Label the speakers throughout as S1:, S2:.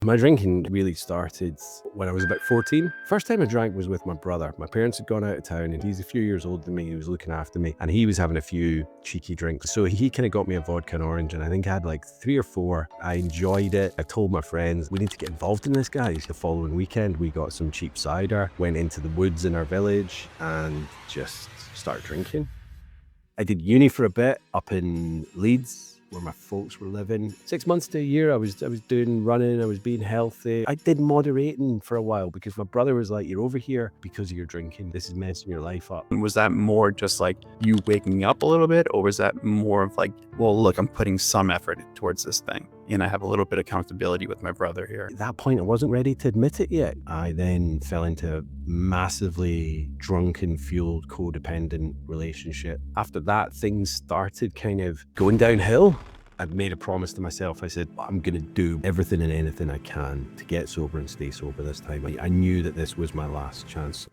S1: My drinking really started when I was about 14. First time I drank was with my brother. My parents had gone out of town and he's a few years older than me. He was looking after me and he was having a few cheeky drinks. So he kind of got me a vodka and orange and I think I had like 3 or 4. I enjoyed it. I told my friends, we need to get involved in this, guys. The following weekend, we got some cheap cider, went into the woods in our village and just started drinking. I did uni for a bit up in Leeds, where my folks were living. 6 months to a year, I was doing running, I was being healthy. I did moderating for a while because my brother was like, you're over here because of your drinking. This is messing your life up.
S2: Was that more just like you waking up a little bit, or was that more of like, well, look, I'm putting some effort towards this thing and I have a little bit of accountability with my brother here?
S1: At that point, I wasn't ready to admit it yet. I then fell into a massively drunken, fueled, codependent relationship. After that, things started kind of going downhill. I made a promise to myself. I said, I'm going to do everything and anything I can to get sober and stay sober this time. I knew that this was my last chance.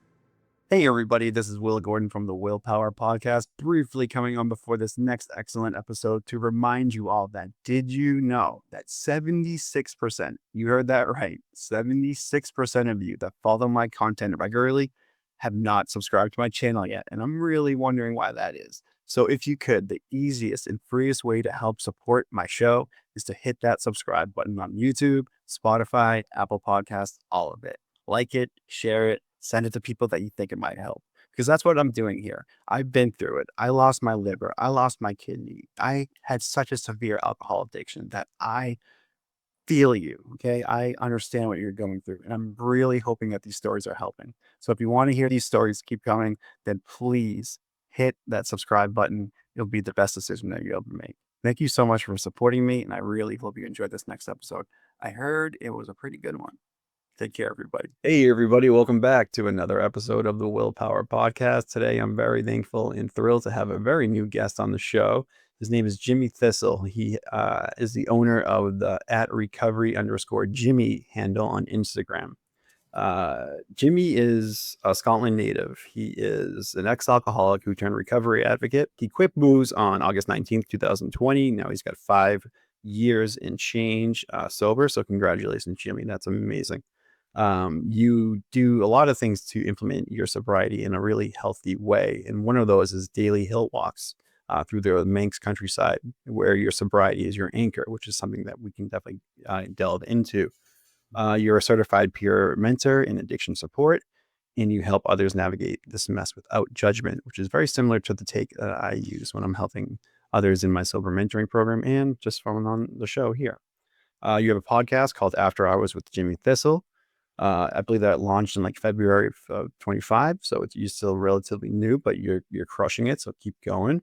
S2: Hey everybody, this is Will Gordon from the Willpower Podcast, briefly coming on before this next excellent episode to remind you all that did you know that 76%, you heard that right, 76% of you that follow my content regularly have not subscribed to my channel yet, and I'm really wondering why that is. So if you could, the easiest and freest way to help support my show is to hit that subscribe button on YouTube, Spotify, Apple Podcasts, all of it. Like it, share it, send it to people that you think it might help, because that's what I'm doing here. I've been through it. I lost my liver. I lost my kidney. I had such a severe alcohol addiction that I feel you. Okay. I understand what you're going through. And I'm really hoping that these stories are helping. So if you want to hear these stories keep coming, then please hit that subscribe button. It'll be the best decision that you'll ever make. Thank you so much for supporting me. And I really hope you enjoyed this next episode. I heard it was a pretty good one. Take care, everybody. Hey, everybody. Welcome back to another episode of the Willpower Podcast. Today, I'm very thankful and thrilled to have a very new guest on the show. His name is Jimmy Thistle. He is the owner of the @recovery_Jimmy handle on Instagram. Jimmy is a Scotland native. He is an ex-alcoholic who turned recovery advocate. He quit booze on August 19th, 2020. Now he's got 5 years and change sober. So congratulations, Jimmy. That's amazing. You do a lot of things to implement your sobriety in a really healthy way. And one of those is daily hill walks through the Manx countryside, where your sobriety is your anchor, which is something that we can definitely delve into. You're a certified peer mentor in addiction support, and you help others navigate this mess without judgment, which is very similar to the take that I use when I'm helping others in my sober mentoring program and just from on the show here. You have a podcast called After Hours with Jimmy Thistle. I believe that launched in like February of 25. So you're still relatively new, but you're crushing it. So keep going.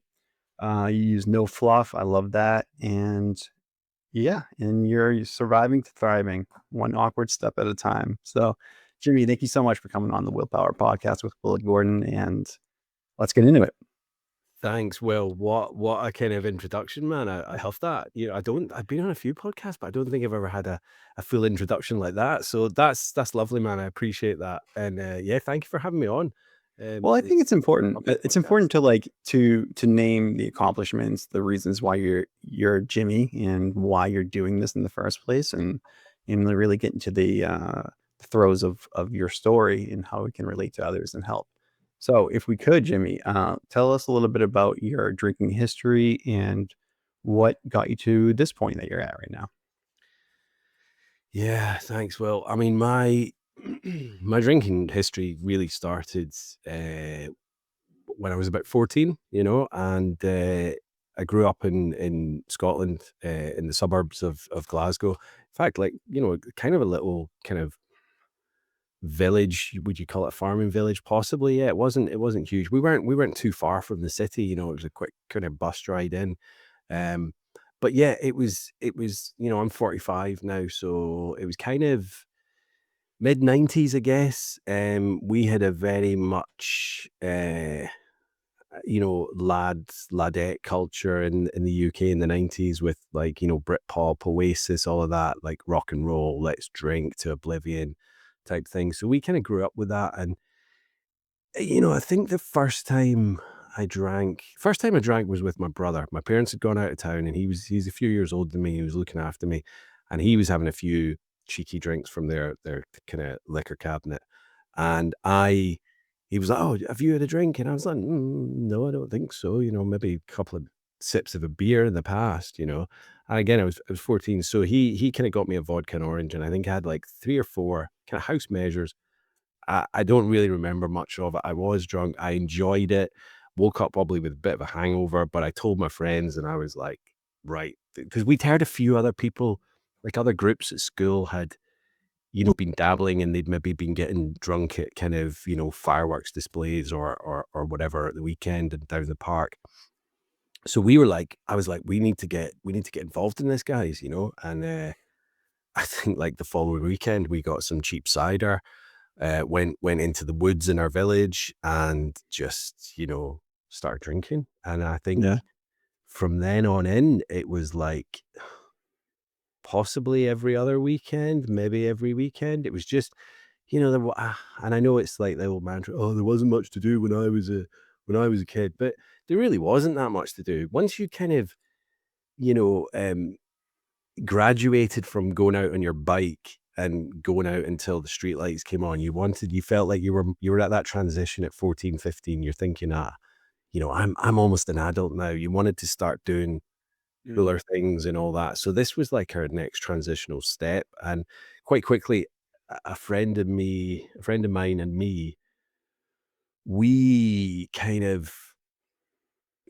S2: You use no fluff. I love that. And yeah, and you're surviving to thriving, one awkward step at a time. So Jimmy, thank you so much for coming on the Willpower Podcast with Will Gordon, and let's get into it.
S1: Thanks. Well, what a kind of introduction, man. I love that. I've been on a few podcasts, but I don't think I've ever had a full introduction like that. So that's lovely, man. I appreciate that. And yeah, thank you for having me on.
S2: Well, I think it's important. It's important to like to name the accomplishments, the reasons why you're Jimmy, and why you're doing this in the first place, and really get into the throes of your story and how it can relate to others and help. So, if we could, Jimmy, tell us a little bit about your drinking history and what got you to this point that you're at right now.
S1: Yeah, thanks. Well, I mean, my my drinking history really started when I was about 14, and I grew up in Scotland, in the suburbs of Glasgow. In fact, like, kind of a little kind of village. Would you call it a farming village? Possibly. Yeah, it wasn't huge. We weren't too far from the city. It was a quick kind of bus ride in. Um, but yeah, it was, I'm 45 now, so it was kind of mid-90s, I guess. We had a very much ladette culture in the UK in the 90s, with like, Britpop, Oasis, all of that, like rock and roll, let's drink to oblivion type thing. So we kind of grew up with that. And I think the first time I drank was with my brother. My parents had gone out of town and he's a few years older than me. He was looking after me and he was having a few cheeky drinks from their kind of liquor cabinet. And he was like, "Oh, have you had a drink?" And I was like, "No, I don't think so. Maybe a couple of sips of a beer in the past, And again, I was 14. So he kind of got me a vodka and orange. And I think I had like 3 or 4 kind of house measures. I don't really remember much of it. I was drunk. I enjoyed it. Woke up probably with a bit of a hangover, but I told my friends and I was like, right. Because we'd heard a few other people, like other groups at school had been dabbling and they'd maybe been getting drunk at kind of, fireworks displays or whatever at the weekend and down the park. So I was like, we need to get involved in this, guys, and I think like the following weekend we got some cheap cider, went into the woods in our village and just, started drinking. And I think
S2: Yeah.
S1: from then on in, it was like possibly every other weekend, maybe every weekend. It was just, and I know it's like the old mantra, oh, there wasn't much to do when I was a kid, but there really wasn't that much to do. Once you kind of, you know, um, graduated from going out on your bike and going out until the street lights came on, you felt like you were at that transition at 14, 15. You're thinking, I'm almost an adult now. You wanted to start doing
S2: Mm.
S1: cooler things and all that. So this was like our next transitional step. And quite quickly, a friend of mine and me, we kind of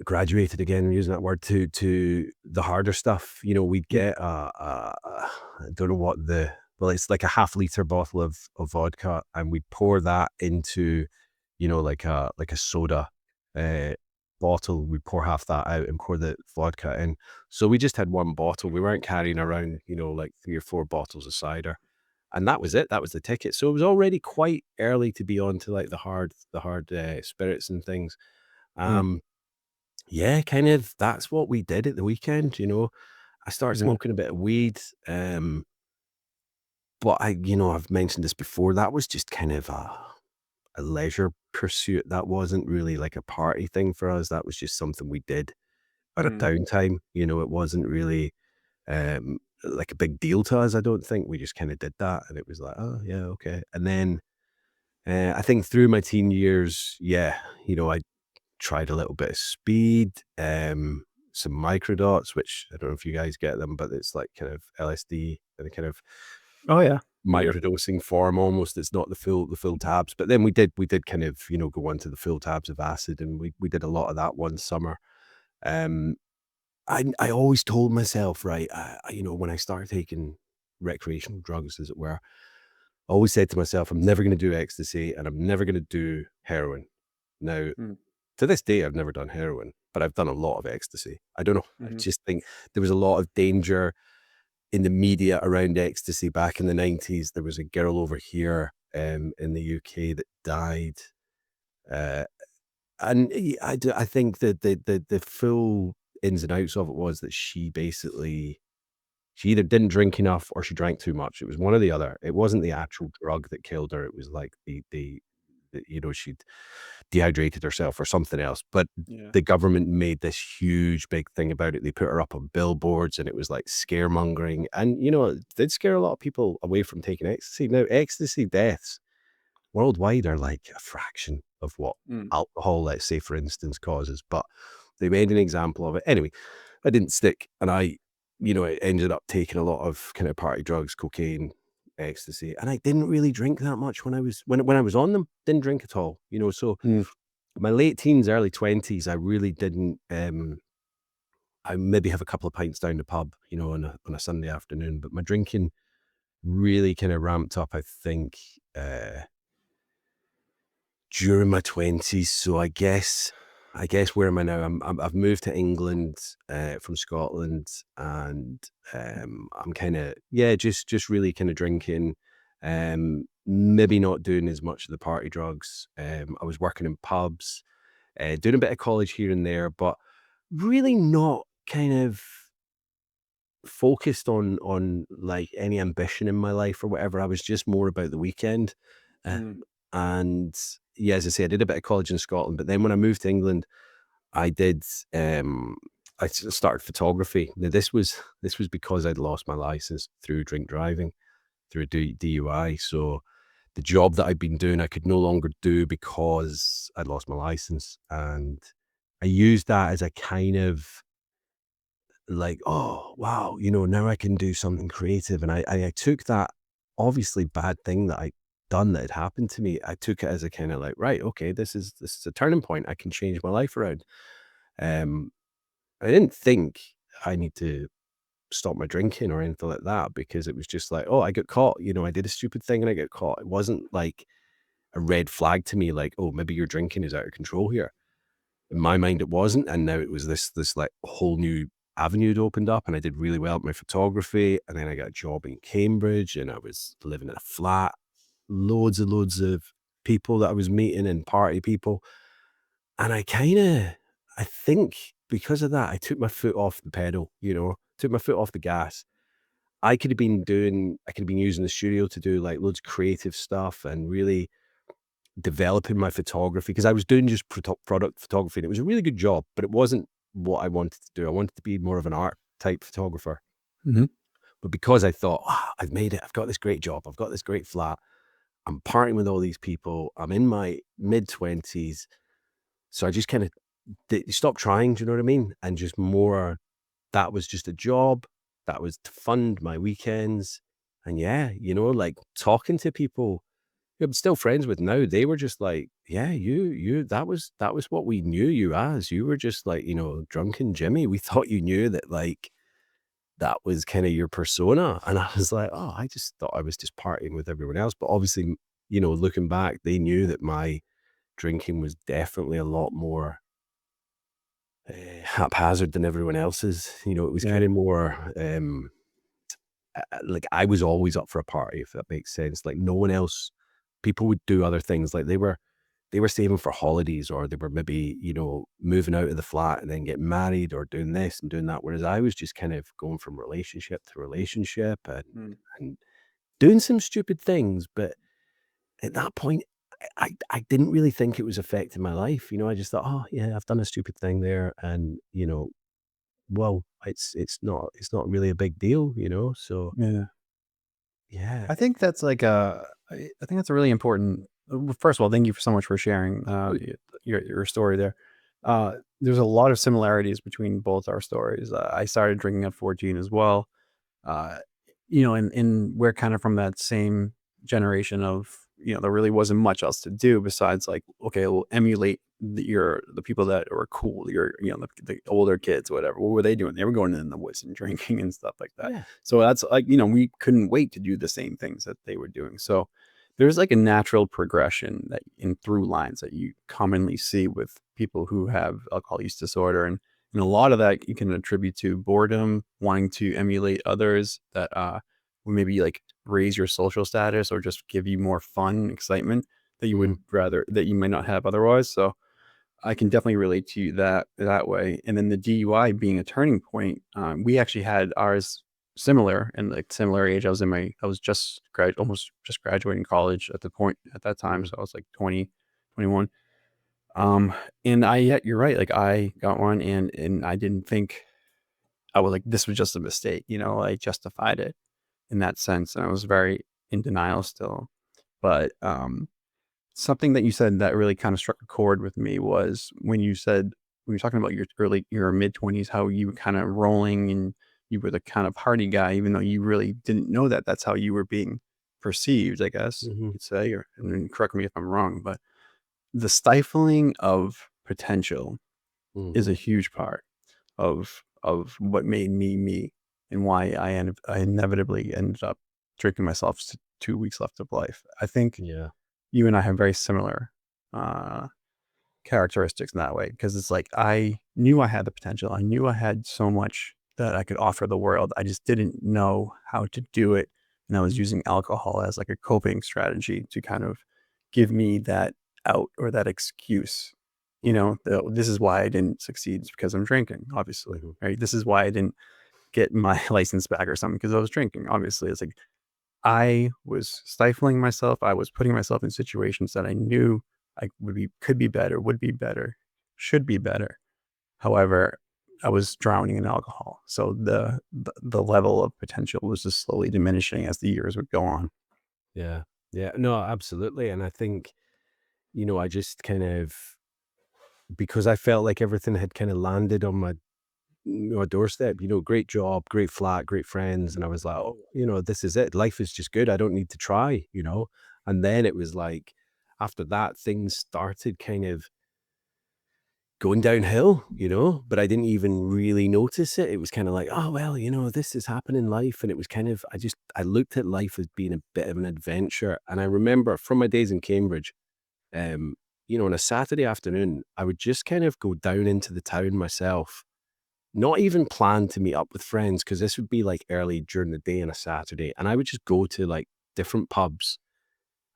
S1: graduated again, using that word, to the harder stuff. We'd
S2: Mm.
S1: get I don't know what it's like a half-liter bottle of vodka, and we'd pour that into, like a soda uh, bottle. We'd pour half that out and pour the vodka in. So we just had one bottle. We weren't carrying around, like 3 or 4 bottles of cider. And that was it. That was the ticket. So it was already quite early to be on to like the hard spirits and things.
S2: Mm.
S1: Um, yeah, kind of that's what we did at the weekend. I started
S2: Yeah.
S1: smoking a bit of weed, but I've mentioned this before, that was just kind of a leisure pursuit. That wasn't really like a party thing for us. That was just something we did at a
S2: Mm.
S1: downtime. It wasn't really like a big deal to us, I don't think. We just kind of did that and it was like, oh yeah, okay. And then I think through my teen years, yeah, I tried a little bit of speed, some microdots, which I don't know if you guys get them, but it's like kind of LSD and a kind of
S2: Oh yeah. Yeah.
S1: microdosing form almost. It's not the full tabs. But then we did kind of, go on to the full tabs of acid, and we did a lot of that one summer. Um, I always told myself, right, when I started taking recreational drugs, as it were, I always said to myself, I'm never going to do ecstasy and I'm never going to do heroin. Now,
S2: Mm.
S1: to this day, I've never done heroin, but I've done a lot of ecstasy. I don't know. I
S2: Mhm.
S1: just think there was a lot of danger in the media around ecstasy back in the 90s. There was a girl over here in the UK that died. Uh, and I think that the full ins and outs of it was that she either didn't drink enough or she drank too much. It was one or the other. It wasn't the actual drug that killed her. It was like she'd dehydrated herself or something else. But
S2: Yeah.
S1: the government made this huge big thing about it. They put her up on billboards and it was like scaremongering. And, it did scare a lot of people away from taking ecstasy. Now, ecstasy deaths worldwide are like a fraction of what
S2: Mm.
S1: alcohol, let's say, for instance, causes. But they made an example of it. Anyway, I didn't stick. And I ended up taking a lot of kind of party drugs, cocaine, ecstasy. And I didn't really drink that much when I was on them. Didn't drink at all. So
S2: Mm.
S1: my late teens, early 20s, I really didn't. I maybe have a couple of pints down the pub, on a Sunday afternoon, but my drinking really kind of ramped up, I think, during my 20s. So I guess where am I now? I've moved to England from Scotland, and I'm kind of, yeah, just really kind of drinking. Maybe not doing as much of the party drugs. I was working in pubs, doing a bit of college here and there, but really not kind of focused on like any ambition in my life or whatever. I was just more about the weekend.
S2: Mm.
S1: And yeah, as I say, I did a bit of college in Scotland, but then when I moved to England, I did started photography. Now this was because I'd lost my license through through a DUI. So the job that I'd been doing, I could no longer do because I'd lost my license. And I used that as a kind of like, oh, wow, now I can do something creative. And I took that obviously bad thing that I done that had happened to me. I took it as a kind of like, right, okay, this is a turning point. I can change my life around. Um, I didn't think I need to stop my drinking or anything like that because it was just like, oh, I got caught. I did a stupid thing and I got caught. It wasn't like a red flag to me, like, oh, maybe your drinking is out of control here. In my mind, it wasn't, and now it was this like whole new avenue had opened up, and I did really well at my photography, and then I got a job in Cambridge, and I was living in a flat, loads of people that I was meeting and party people, and I think because of that, I took my foot off the pedal, took my foot off the gas. I could have been using the studio to do like loads of creative stuff and really developing my photography because I was doing just product photography and it was a really good job, but it wasn't what I wanted to do. I wanted to be more of an art type photographer.
S2: Mhm.
S1: But because I thought, I've made it, I've got this great job, I've got this great flat, I'm partying with all these people, I'm in my mid 20s. So I just kind of stopped trying, do you know what I mean? And just more, that was just a job, that was to fund my weekends. And yeah, like talking to people I'm still friends with now, they were just like, "Yeah, that was what we knew you as. You were just like, drunken Jimmy. We thought you knew that, like, that was kinda your persona." And I was like, "Oh, I just thought I was just partying with everyone else." But obviously, looking back, they knew that my drinking was definitely a lot more, haphazard than everyone else's. It was
S2: Yeah.
S1: kinda more, like, I was always up for a party, if that makes sense. Like, no one else people would do other things, like, they were saving for holidays or they were maybe, moving out of the flat and then getting married or doing this and doing that, whereas I was just kind of going from relationship to relationship
S2: Mm.
S1: and doing some stupid things, but at that point, I didn't really think it was affecting my life, I just thought, "Oh, yeah, I've done a stupid thing there," and, well, it's not really a big deal, so,
S2: Yeah.
S1: yeah.
S2: I think that's like I think that's a really important. First of all, thank you so much for sharing your story there. There's a lot of similarities between both our stories. I started drinking at 14 as well. Uh, and we're kind of from that same generation of, there really wasn't much else to do besides like, okay, we'll emulate the people that were cool, the older kids, whatever. What were they doing? They were going in the woods and drinking and stuff like that.
S1: Yeah.
S2: So that's like, we couldn't wait to do the same things that they were doing. So there's like a natural progression that in through lines that you commonly see with people who have alcohol use disorder. And a lot of that you can attribute to boredom, wanting to emulate others that will maybe like raise your social status or just give you more fun, excitement that you
S1: Mhm,
S2: would rather that you might not have otherwise. So I can definitely relate to you that way. And then the DUI being a turning point, we actually had ours similar and like similar age. I was just almost just graduating college at that time.
S1: mhm,
S2: So I was like 20, 21. And yeah, you're right. Like I got one and I didn't think I was like, this was just a mistake, I justified it in that sense. And I was very in denial still. But something that you said that really kind of struck a chord with me was when you said, when you're talking about your mid 20s, how you were kind of rolling and you were the kind of party guy, even though you really didn't know that that's how you were being perceived, I guess you
S1: mhm,
S2: could say, or and then correct me if I'm wrong, but the stifling of potential is a
S1: mhm.
S2: huge part of what made me me and why I inevitably ended up drinking myself to 2 weeks left of life. I think
S1: Yeah.
S2: you and I have very similar uh, characteristics in that way because it's like I knew I had the potential. I knew I had so much that I could offer the world. I just didn't know how to do it. And I was using alcohol as like a coping strategy to kind of give me that out or that excuse.
S1: Mhm,
S2: This is why I didn't succeed is because I'm drinking, obviously,
S1: mhm,
S2: right? This is why I didn't get my license back or something because I was drinking. Obviously, it's like I was stifling myself. I was putting myself in situations that I knew I could be better, would be better, should be better. However, I was drowning in alcohol. So the level of potential was just slowly diminishing as the years would go on.
S1: Yeah. Yeah. No, absolutely. And I think, I just kind of, because I felt like everything had kind of landed on my doorstep, great job, great flat, great friends. And I was like, oh, this is it. Life is just good. I don't need to try. And then it was like, after that, things started kind of going downhill, but I didn't even really notice it. It was kind of like, oh, well, this is happening in life. And it was kind of, I looked at life as being a bit of an adventure. And I remember from my days in Cambridge, on a Saturday afternoon, I would just kind of go down into the town myself, not even plan to meet up with friends, because this would be like early during the day on a Saturday. And I would just go to like different pubs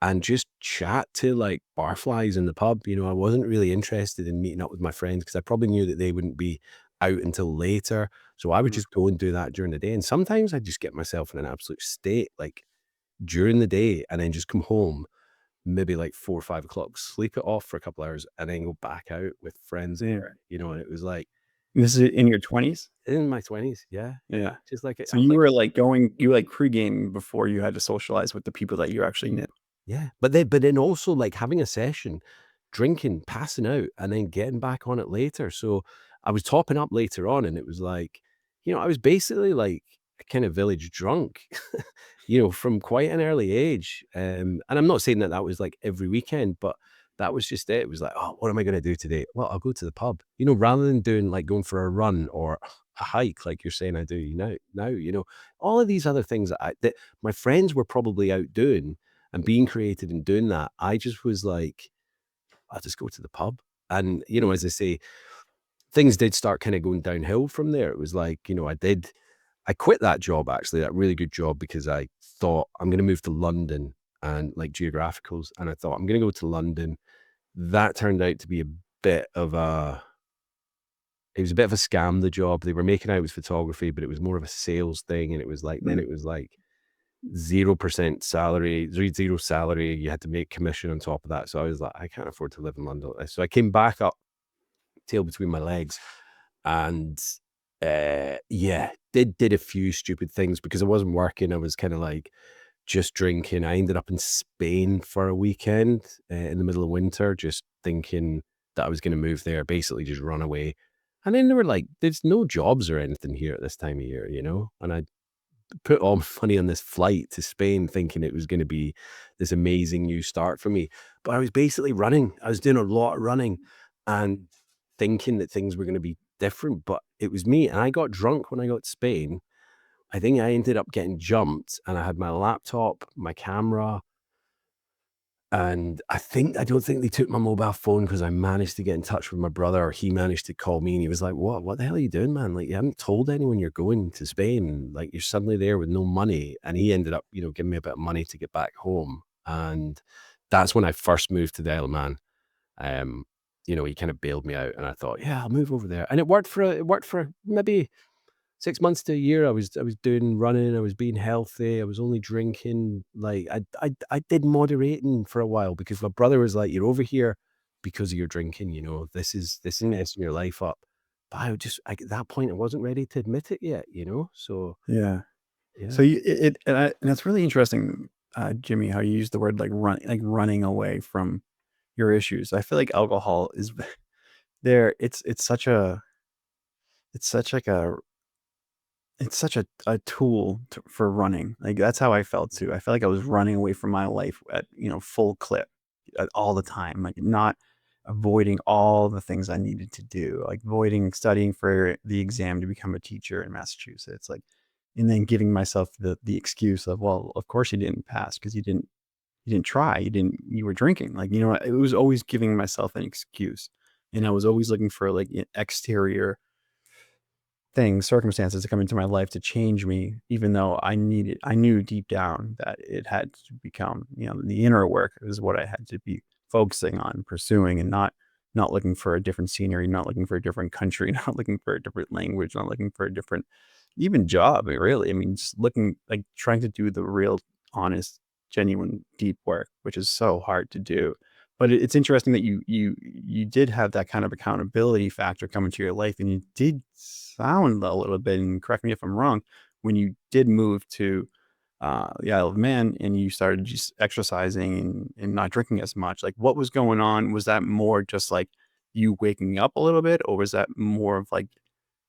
S1: and just chat to like barflies in the pub. I wasn't really interested in meeting up with my friends because I probably knew that they wouldn't be out until later. So I would
S2: Mm.
S1: just go and do that during the day. And sometimes I'd just get myself in an absolute state like during the day and then just come home, maybe like 4 or 5 o'clock, sleep it off for a couple hours and then go back out with friends
S2: Yeah.
S1: there, and it was like
S2: This is in your 20s?
S1: in my 20s. Yeah. Yeah.
S2: Yeah.
S1: Just like,
S2: So you were like you like pre-game before you had to socialize with the people that you actually knew.
S1: yeah, but then also, like, having a session, drinking, passing out, and then getting back on it later, so I was topping up later on, and it was like, I was basically, like, a kind of village drunk, from quite an early age, and I'm not saying that that was, like, every weekend, but that was just it. It was like, "Oh, what am I gonna do today?" "Well, I'll go to the pub," rather than doing, like, going for a run or a hike like you're saying I do now, all of these other things that my friends were probably out doing, and being creative and doing that, I just was like, I'll just go to the pub. And, as I say, things did start kind of going downhill from there. It was like, I quit that job actually, that really good job, because I thought I'm going to move to London and like geographicals. And I thought I'm going to go to London. That turned out to be it was a bit of a scam, the job. They were making out it was photography, but it was more of a sales thing. And it was like, then
S2: Mm.
S1: it was like, 0% salary, 0 salary, you had to make commission on top of that, so I was like, "I can't afford to live in London." So I came back up, tail between my legs, and, yeah, did a few stupid things because I wasn't working. I was kinda, like, just drinking. I ended up in Spain for a weekend, in the middle of winter, just thinking that I was gonna move there, basically just run away, and then they were like, "There's no jobs or anything here at this time of year," and I put all my money on this flight to Spain thinking it was gonna be this amazing new start for me. But I was basically running. I was doing a lot of running and thinking that things were gonna be different, but it was me, and I got drunk when I got to Spain. I think I ended up getting jumped, and I had my laptop, my camera, and I don't think they took my mobile phone because I managed to get in touch with my brother, or he managed to call me, and he was like, What the hell are you doing, man? Like, you haven't told anyone you're going to Spain. Like, you're suddenly there with no money." And he ended up, giving me a bit of money to get back home. And that's when I first moved to the Isle of Man. Um, he kind of bailed me out, and I thought, yeah, I'll move over there. And it worked for maybe 6 months to a year. I was doing running, I was being healthy, I was only drinking, like, I did moderating for a while because my brother was like, "You're over here because of your drinking, this is messing your life up." But at that point, I wasn't ready to admit it yet, so
S2: Yeah.
S1: yeah.
S2: So and it's really interesting, Jimmy, how you use the word like running away from your issues. I feel like alcohol is there. It's such like a it's such a tool for running. Like that's how I felt too. I felt like I was running away from my life at full clip all the time, like not avoiding all the things I needed to do, like avoiding studying for the exam to become a teacher in Massachusetts, like, and then giving myself the excuse of, well, of course you didn't pass because you didn't try, you were drinking, like, it was always giving myself an excuse, and I was always looking for like exterior things, circumstances to come into my life to change me, even though I knew deep down that it had to become, the inner work is what I had to be focusing on pursuing, and not looking for a different scenery, not looking for a different country, not looking for a different language, not looking for a different even job, really. I mean, just looking like trying to do the real, honest, genuine, deep work, which is so hard to do. But it's interesting that you did have that kind of accountability factor come into your life, and you did sound a little bit, and correct me if I'm wrong, when you did move to the Isle of Man and you started just exercising and not drinking as much. Like, what was going on? Was that more just like you waking up a little bit, or was that more of like,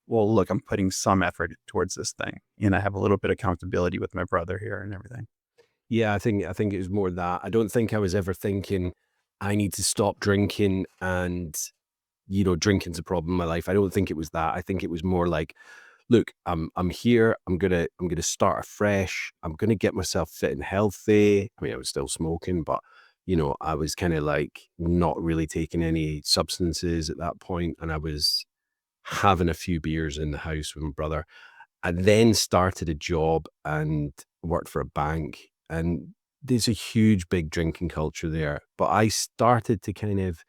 S2: well, look, I'm putting some effort towards this thing, and I have a little bit of accountability with my brother here and everything.
S1: Yeah, I think it was more that. I don't think I was ever thinking I need to stop drinking and, drinking's a problem in my life. I don't think it was that. I think it was more like, look, I'm here. I'm gonna start afresh. I'm gonna get myself fit and healthy. I mean, I was still smoking, but I was kind of like not really taking any substances at that point, and I was having a few beers in the house with my brother. I then started a job and worked for a bank, and there's a huge, big drinking culture there. But I started to kind of,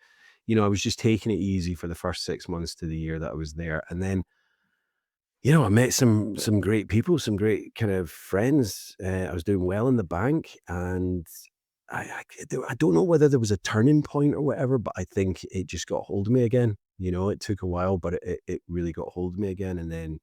S1: I was just taking it easy for the first 6 months to the year that I was there, and then I met some great people, some great kind of friends. I was doing well in the bank, and I don't know whether there was a turning point or whatever, but I think it just got hold of me again. It took a while, but it really got hold of me again. And then,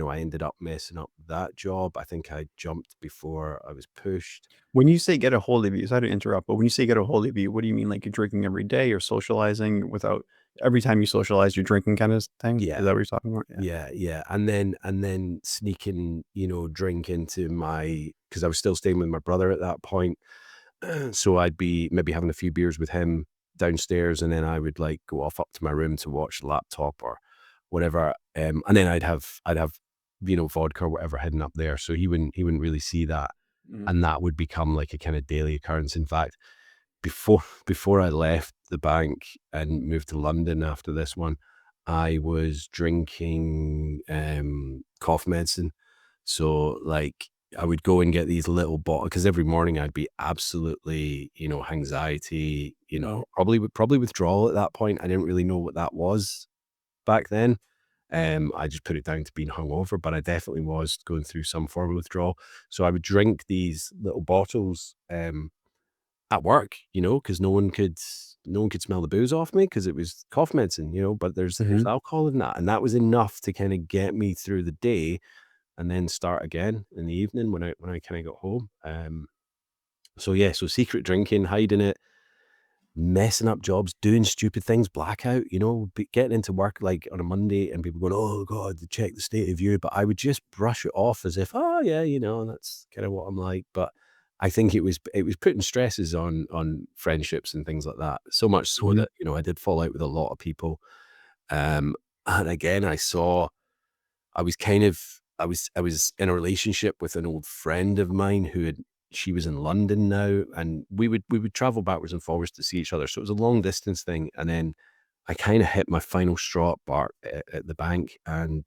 S1: I ended up messing up that job. I think I jumped before I was pushed.
S2: When you say get a hold of you, sorry to interrupt, but when you say get a hold of you, what do you mean? Like you're drinking every day or socializing without every time you socialize, you're drinking kind of thing?
S1: Yeah.
S2: Is that what you're talking about? Yeah.
S1: Yeah, yeah, and then sneaking, drink into because I was still staying with my brother at that point. So I'd be maybe having a few beers with him downstairs, and then I would like go off up to my room to watch the laptop or whatever. And then I'd have vodka or whatever heading up there, so he wouldn't really see that,
S2: Mhm.
S1: and that would become like a kind of daily occurrence. In fact, before I left the bank and moved to London after this one, I was drinking cough medicine. So like I would go and get these little bottles because every morning I'd be absolutely, anxiety,
S2: Mhm.
S1: probably withdrawal at that point. I didn't really know what that was back then. I just put it down to being hungover, but I definitely was going through some form of withdrawal. So I would drink these little bottles at work, because no one could smell the booze off me because it was cough medicine, but there's
S2: Mhm.
S1: alcohol in that, and that was enough to kinda get me through the day and then start again in the evening when I kinda got home. So yeah, so secret drinking, hiding it, messing up jobs, doing stupid things, blackout, getting into work, like, on a Monday and people going, "Oh god, check the state of you," but I would just brush it off as if, "Oh, yeah, that's kinda what I'm like," but I think it was putting stresses on friendships and things like that, so much so
S2: Mhm.
S1: that, I did fall out with a lot of people, um, and again, I was kind of I was in a relationship with an old friend of mine she was in London now, and we would travel backwards and forwards to see each other. So it was a long distance thing. And then I kind of hit my final straw at the bank, and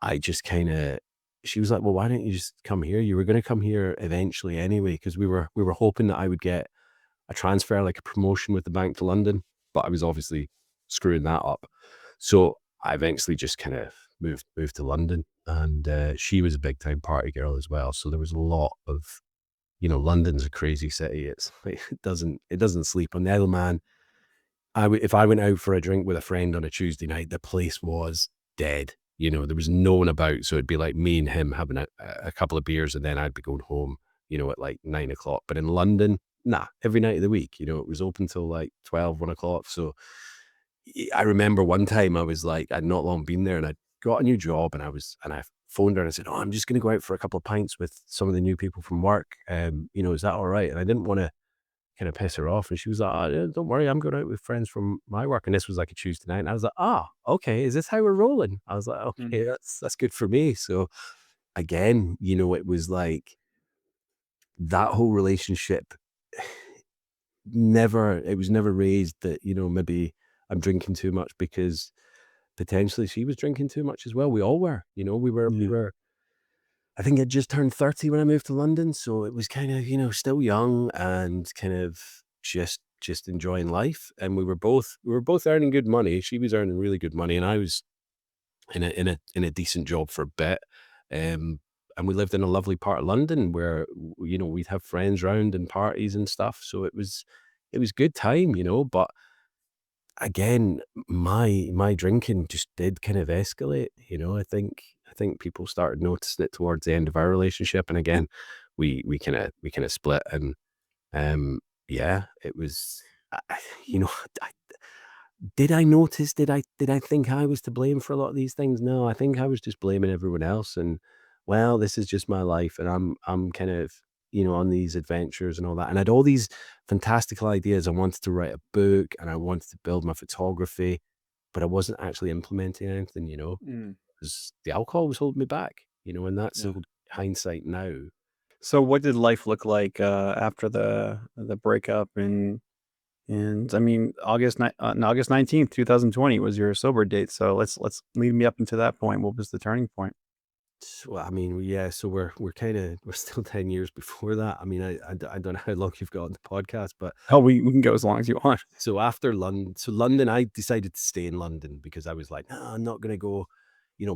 S1: I just kind of she was like, "Well, why don't you just come here? You were going to come here eventually anyway," because we were hoping that I would get a transfer, like a promotion with the bank to London, but I was obviously screwing that up. So I eventually just kind of moved to London, and she was a big time party girl as well. So there was a lot of, London's a crazy city. It's like, it doesn't sleep. On the Isle of Man, if I went out for a drink with a friend on a Tuesday night, the place was dead. There was no one about, so it'd be like me and him having a couple of beers, and then I'd be going home, at like 9 o'clock. But in London, nah, every night of the week, it was open till like 12, 1 o'clock. So I remember one time I was like, I'd not long been there, and I'd got a new job, and I phoned her and I said, "Oh, I'm just going to go out for a couple of pints with some of the new people from work. Is that all right?" And I didn't want to kind of piss her off. And she was like, "Oh, yeah, don't worry, I'm going out with friends from my work." And this was like a Tuesday night. And I was like, "Ah, okay, is this how we're rolling?" I was like, "Okay,
S2: Mhm.
S1: that's good for me." So again, it was like that whole relationship it was never raised that, maybe I'm drinking too much because potentially she was drinking too much as well. We all were, we
S2: Yeah.
S1: were I think I just turned 30 when I moved to London, so it was kind of, still young and kind of just enjoying life. And we were both earning good money. She was earning really good money, and I was in a decent job for a bit. Um, and we lived in a lovely part of London where we'd have friends round and parties and stuff. So it was it was good time, but again, my drinking just did kind of escalate. I think people started noticing it towards the end of our relationship, and again, we kind of split, and yeah, it was, I- you know, I, did I notice? Did I think I was to blame for a lot of these things? No, I think I was just blaming everyone else, and well, this is just my life, and I'm kind of on these adventures and all that, and I had all these fantastical ideas. I wanted to write a book, and I wanted to build my photography, but I wasn't actually implementing anything,
S2: Mm,
S1: because the alcohol was holding me back, and that's
S2: yeah.
S1: all hindsight now.
S2: So what did life look like after the breakup? And I mean, August 19th, 2020 was your sober date. So let's lead me up into that point. What was the turning point?
S1: Well, I mean, yeah, so we're still 10 years before that. I mean, I don't know how long you've got on the podcast, but
S2: Oh, we can go as long as you want.
S1: so after London, I decided to stay in London because I was like, no, I'm not gonna go,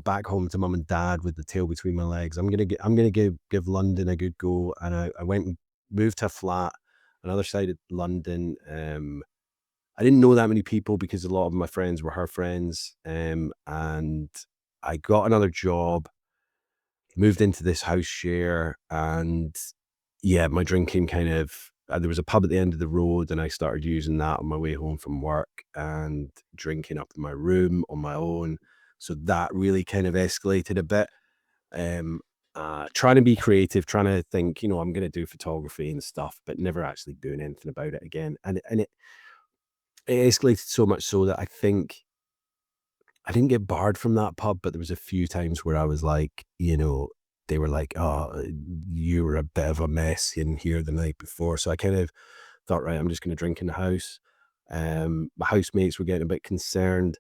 S1: back home to mum and dad with the tail between my legs. I'm gonna give London a good go. And I went and moved to a flat, another side of London. I didn't know that many people because a lot of my friends were her friends. And I got another job, moved into this house share, and yeah, my drinking kind of, there was a pub at the end of the road, and I started using that on my way home from work and drinking up in my room on my own. So that really kind of escalated a bit. Um, trying to be creative, trying to think, I'm going to do photography and stuff, but never actually doing anything about it again. And it escalated so much so that I think I didn't get barred from that pub, but there was a few times where I was like, they were like, "Oh, you were a bit of a mess in here the night before." So I kind of thought, right, I'm just going to drink in the house. My housemates were getting a bit concerned.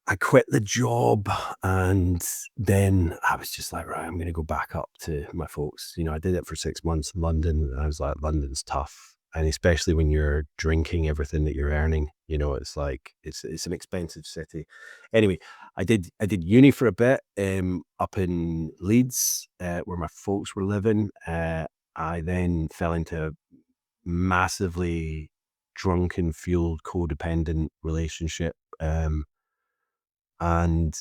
S1: I quit the job, and then I was just like, right, I'm going to go back up to my folks. I did it for 6 months in London, and I was like, London's tough. And especially when you're drinking everything that you're earning, it's like, it's an expensive city. Anyway, I did uni for a bit, up in Leeds, where my folks were living. I then fell into a massively drunken, fueled, codependent relationship. And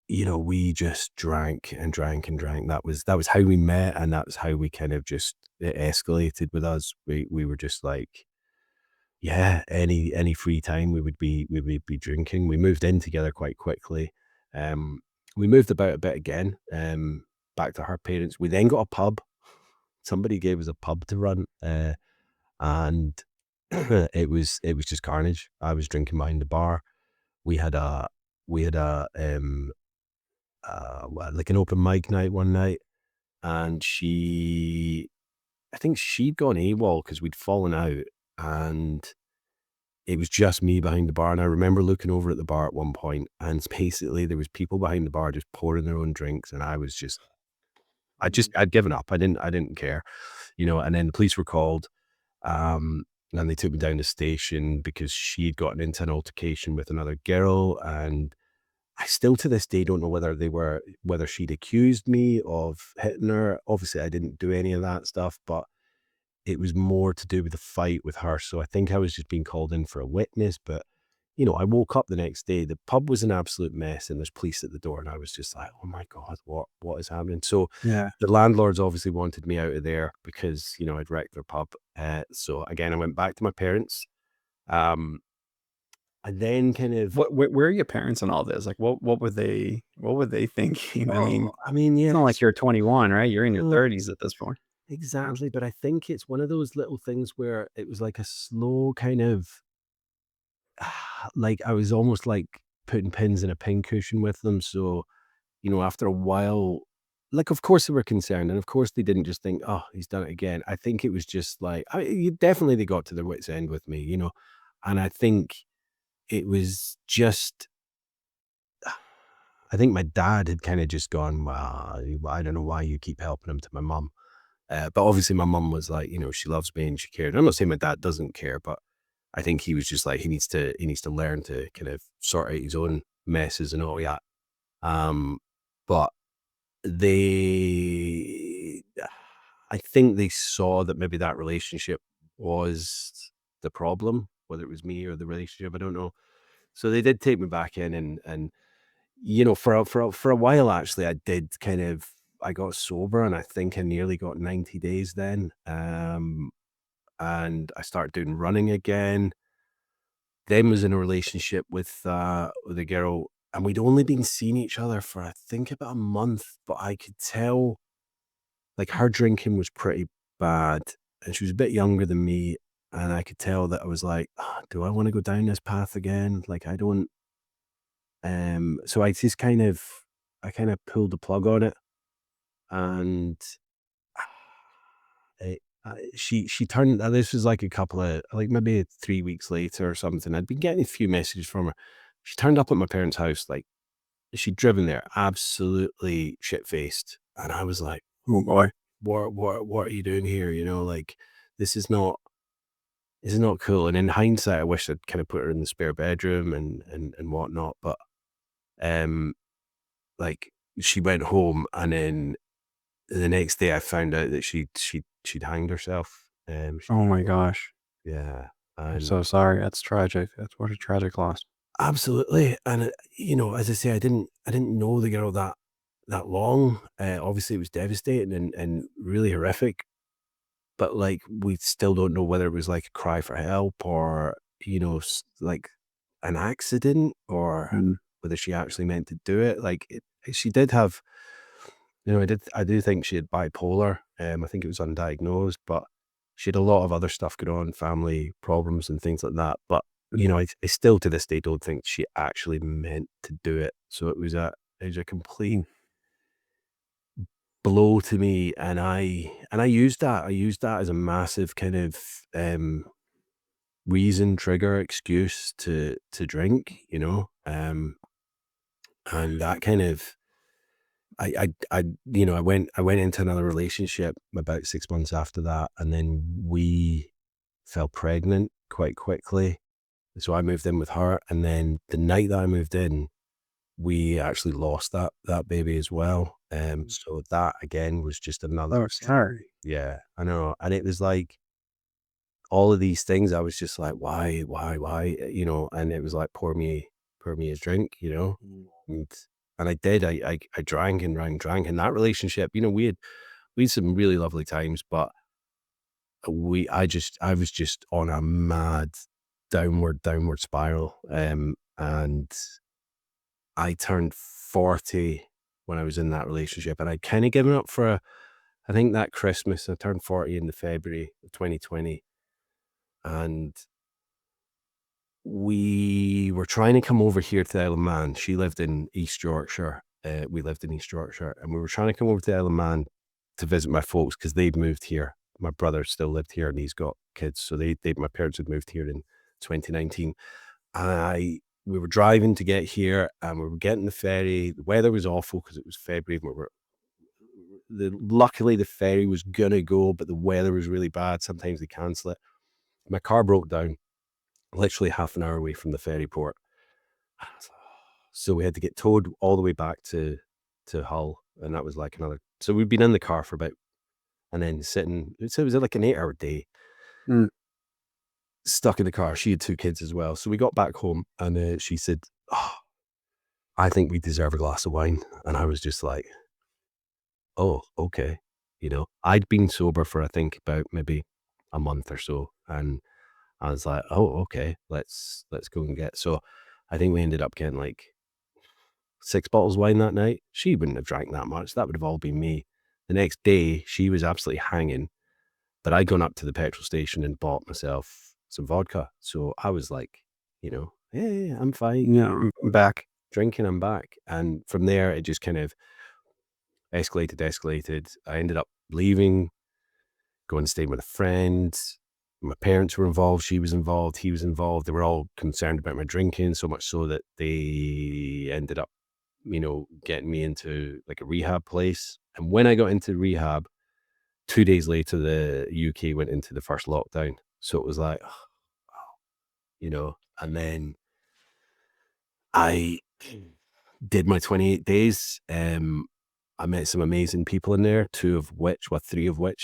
S1: we just drank and drank and drank. That was how we met, and that was how we kind of just, it escalated with us. We were just like, yeah, any free time we would be drinking. We moved in together quite quickly. Um, we moved about a bit again, back to her parents. We then got a pub. Somebody gave us a pub to run, and it was just carnage. I was drinking behind the bar. We had a we had a like an open mic night one night, and I think she'd gone AWOL because we'd fallen out, and it was just me behind the bar. And I remember looking over at the bar at one point, and basically there was people behind the bar just pouring their own drinks, and I was just,
S2: Mm.
S1: I'd given up. I didn't care, And then the police were called, um, and they took me down the station because she'd gotten into an altercation with another girl, and I still to this day don't know whether she'd accused me of hitting her. Obviously, I didn't do any of that stuff, but it was more to do with the fight with her. So I think I was just being called in for a witness. But I woke up the next day. The pub was an absolute mess, and there's police at the door, and I was just like, "Oh my god, what is happening?" So
S2: Yeah.
S1: the landlords obviously wanted me out of there because I'd wrecked their pub. So again, I went back to my parents. Um, I then kind of,
S2: Where are your parents in all this? Like, what were they thinking? I mean,
S1: I mean,
S2: it's
S1: yeah,
S2: not like you're 21, right? You're in your
S1: uh,
S2: 30s at this point.
S1: exactly, but I think it's one of those little things where it was like a slow kind of, like I was almost like putting pins in a pincushion with them. So, after a while, like, of course they were concerned, and of course they didn't just think, "Oh, he's done it again." I think it was just like, they got to their wits' end with me, and I think it was just, I think my dad had kind of just gone, "Well, I don't know why you keep helping him," to my mum. But obviously my mum was like, she loves me and she cared. I'm not saying my dad doesn't care, but I think he was just like, he needs to learn to kind of sort out his own messes and all that. Um, but I think they saw that maybe that relationship was the problem, whether it was me or the relationship, I don't know. So they did take me back in, and for a while actually, I got sober, and I think I nearly got 90 days then. And I started doing running again. Then was in a relationship with a girl, and we'd only been seeing each other for I think about a month, but I could tell like her drinking was pretty bad, and she was a bit younger than me, and I could tell that I was like, "Ah, do I want to go down this path again? Like I don't." So I kind of pulled the plug on it, and she turned. This was like a couple of like maybe 3 weeks later or something. I'd been getting a few messages from her. She turned up at my parents' house, like she'd driven there, absolutely shit faced, and I was like, "Oh boy, what are you doing here?" Like this is not cool. And in hindsight, I wish I'd kind of put her in the spare bedroom and whatnot, but um, like she went home, and then the next day I found out that she'd hanged herself.
S2: Oh my gosh.
S1: Yeah,
S2: I'm
S1: and
S2: so sorry. That's tragic. That's what a tragic loss.
S1: absolutely. And as I say, I didn't know the girl that long. Obviously, it was devastating and really horrific. But like, we still don't know whether it was like a cry for help or like an accident or
S2: Mm.
S1: whether she actually meant to do it. Like, she did have. I do think she had bipolar. I think it was undiagnosed, but she had a lot of other stuff going on, family problems and things like that. But I still to this day don't think she actually meant to do it. So it was a complete blow to me, and I used that. I used that as a massive kind of reason, trigger, excuse to drink. And that kind of I went into another relationship about 6 months after that, and then we fell pregnant quite quickly. So I moved in with her, and then the night that I moved in, we actually lost that baby as well. So that again was just another.
S2: Oh, sorry.
S1: Yeah, I know, and it was like all of these things. I was just like, why, and it was like pour me a drink, and I did. I drank and drank. And that relationship, we had some really lovely times, but I was just on a mad downward spiral. And I turned 40 when I was in that relationship, and I'd kind of given up I think that Christmas. I turned 40 in the February of 2020, and we were trying to come over here to the Isle of Man. She lived in East Yorkshire. We lived in East Yorkshire, and we were trying to come over to the Isle of Man to visit my folks because they'd moved here. My brother still lived here, and he's got kids. So my parents had moved here in 2019. And we were driving to get here, and we were getting the ferry. The weather was awful because it was February. Luckily the ferry was gonna go, but the weather was really bad. Sometimes they cancel it. My car broke down literally half an hour away from the ferry port. So we had to get towed all the way back to Hull, and that was like another. So we'd been in the car for about, and then sitting. So it was like an 8-hour day,
S2: Mm.
S1: stuck in the car. She had 2 kids as well. So we got back home, and she said, "Oh, I think we deserve a glass of wine." And I was just like, "Oh, okay." I'd been sober for I think about maybe a month or so, and I was like, "Oh, okay, let's go and get." So I think we ended up getting like 6 bottles of wine that night. She wouldn't have drank that much. That would have all been me. The next day, she was absolutely hanging, but I'd gone up to the petrol station and bought myself some vodka. So I was like, "Hey, I'm fine.
S2: Yeah, I'm back.
S1: Drinking, I'm back." And from there, it just kind of escalated. I ended up leaving, going and staying with a friend. My parents were involved. She was involved. He was involved. They were all concerned about my drinking, so much so that they ended up, getting me into like a rehab place. And when I got into rehab, 2 days later, the UK went into the first lockdown. So it was like, and then I did my 28 days. I met some amazing people in there, 3 of which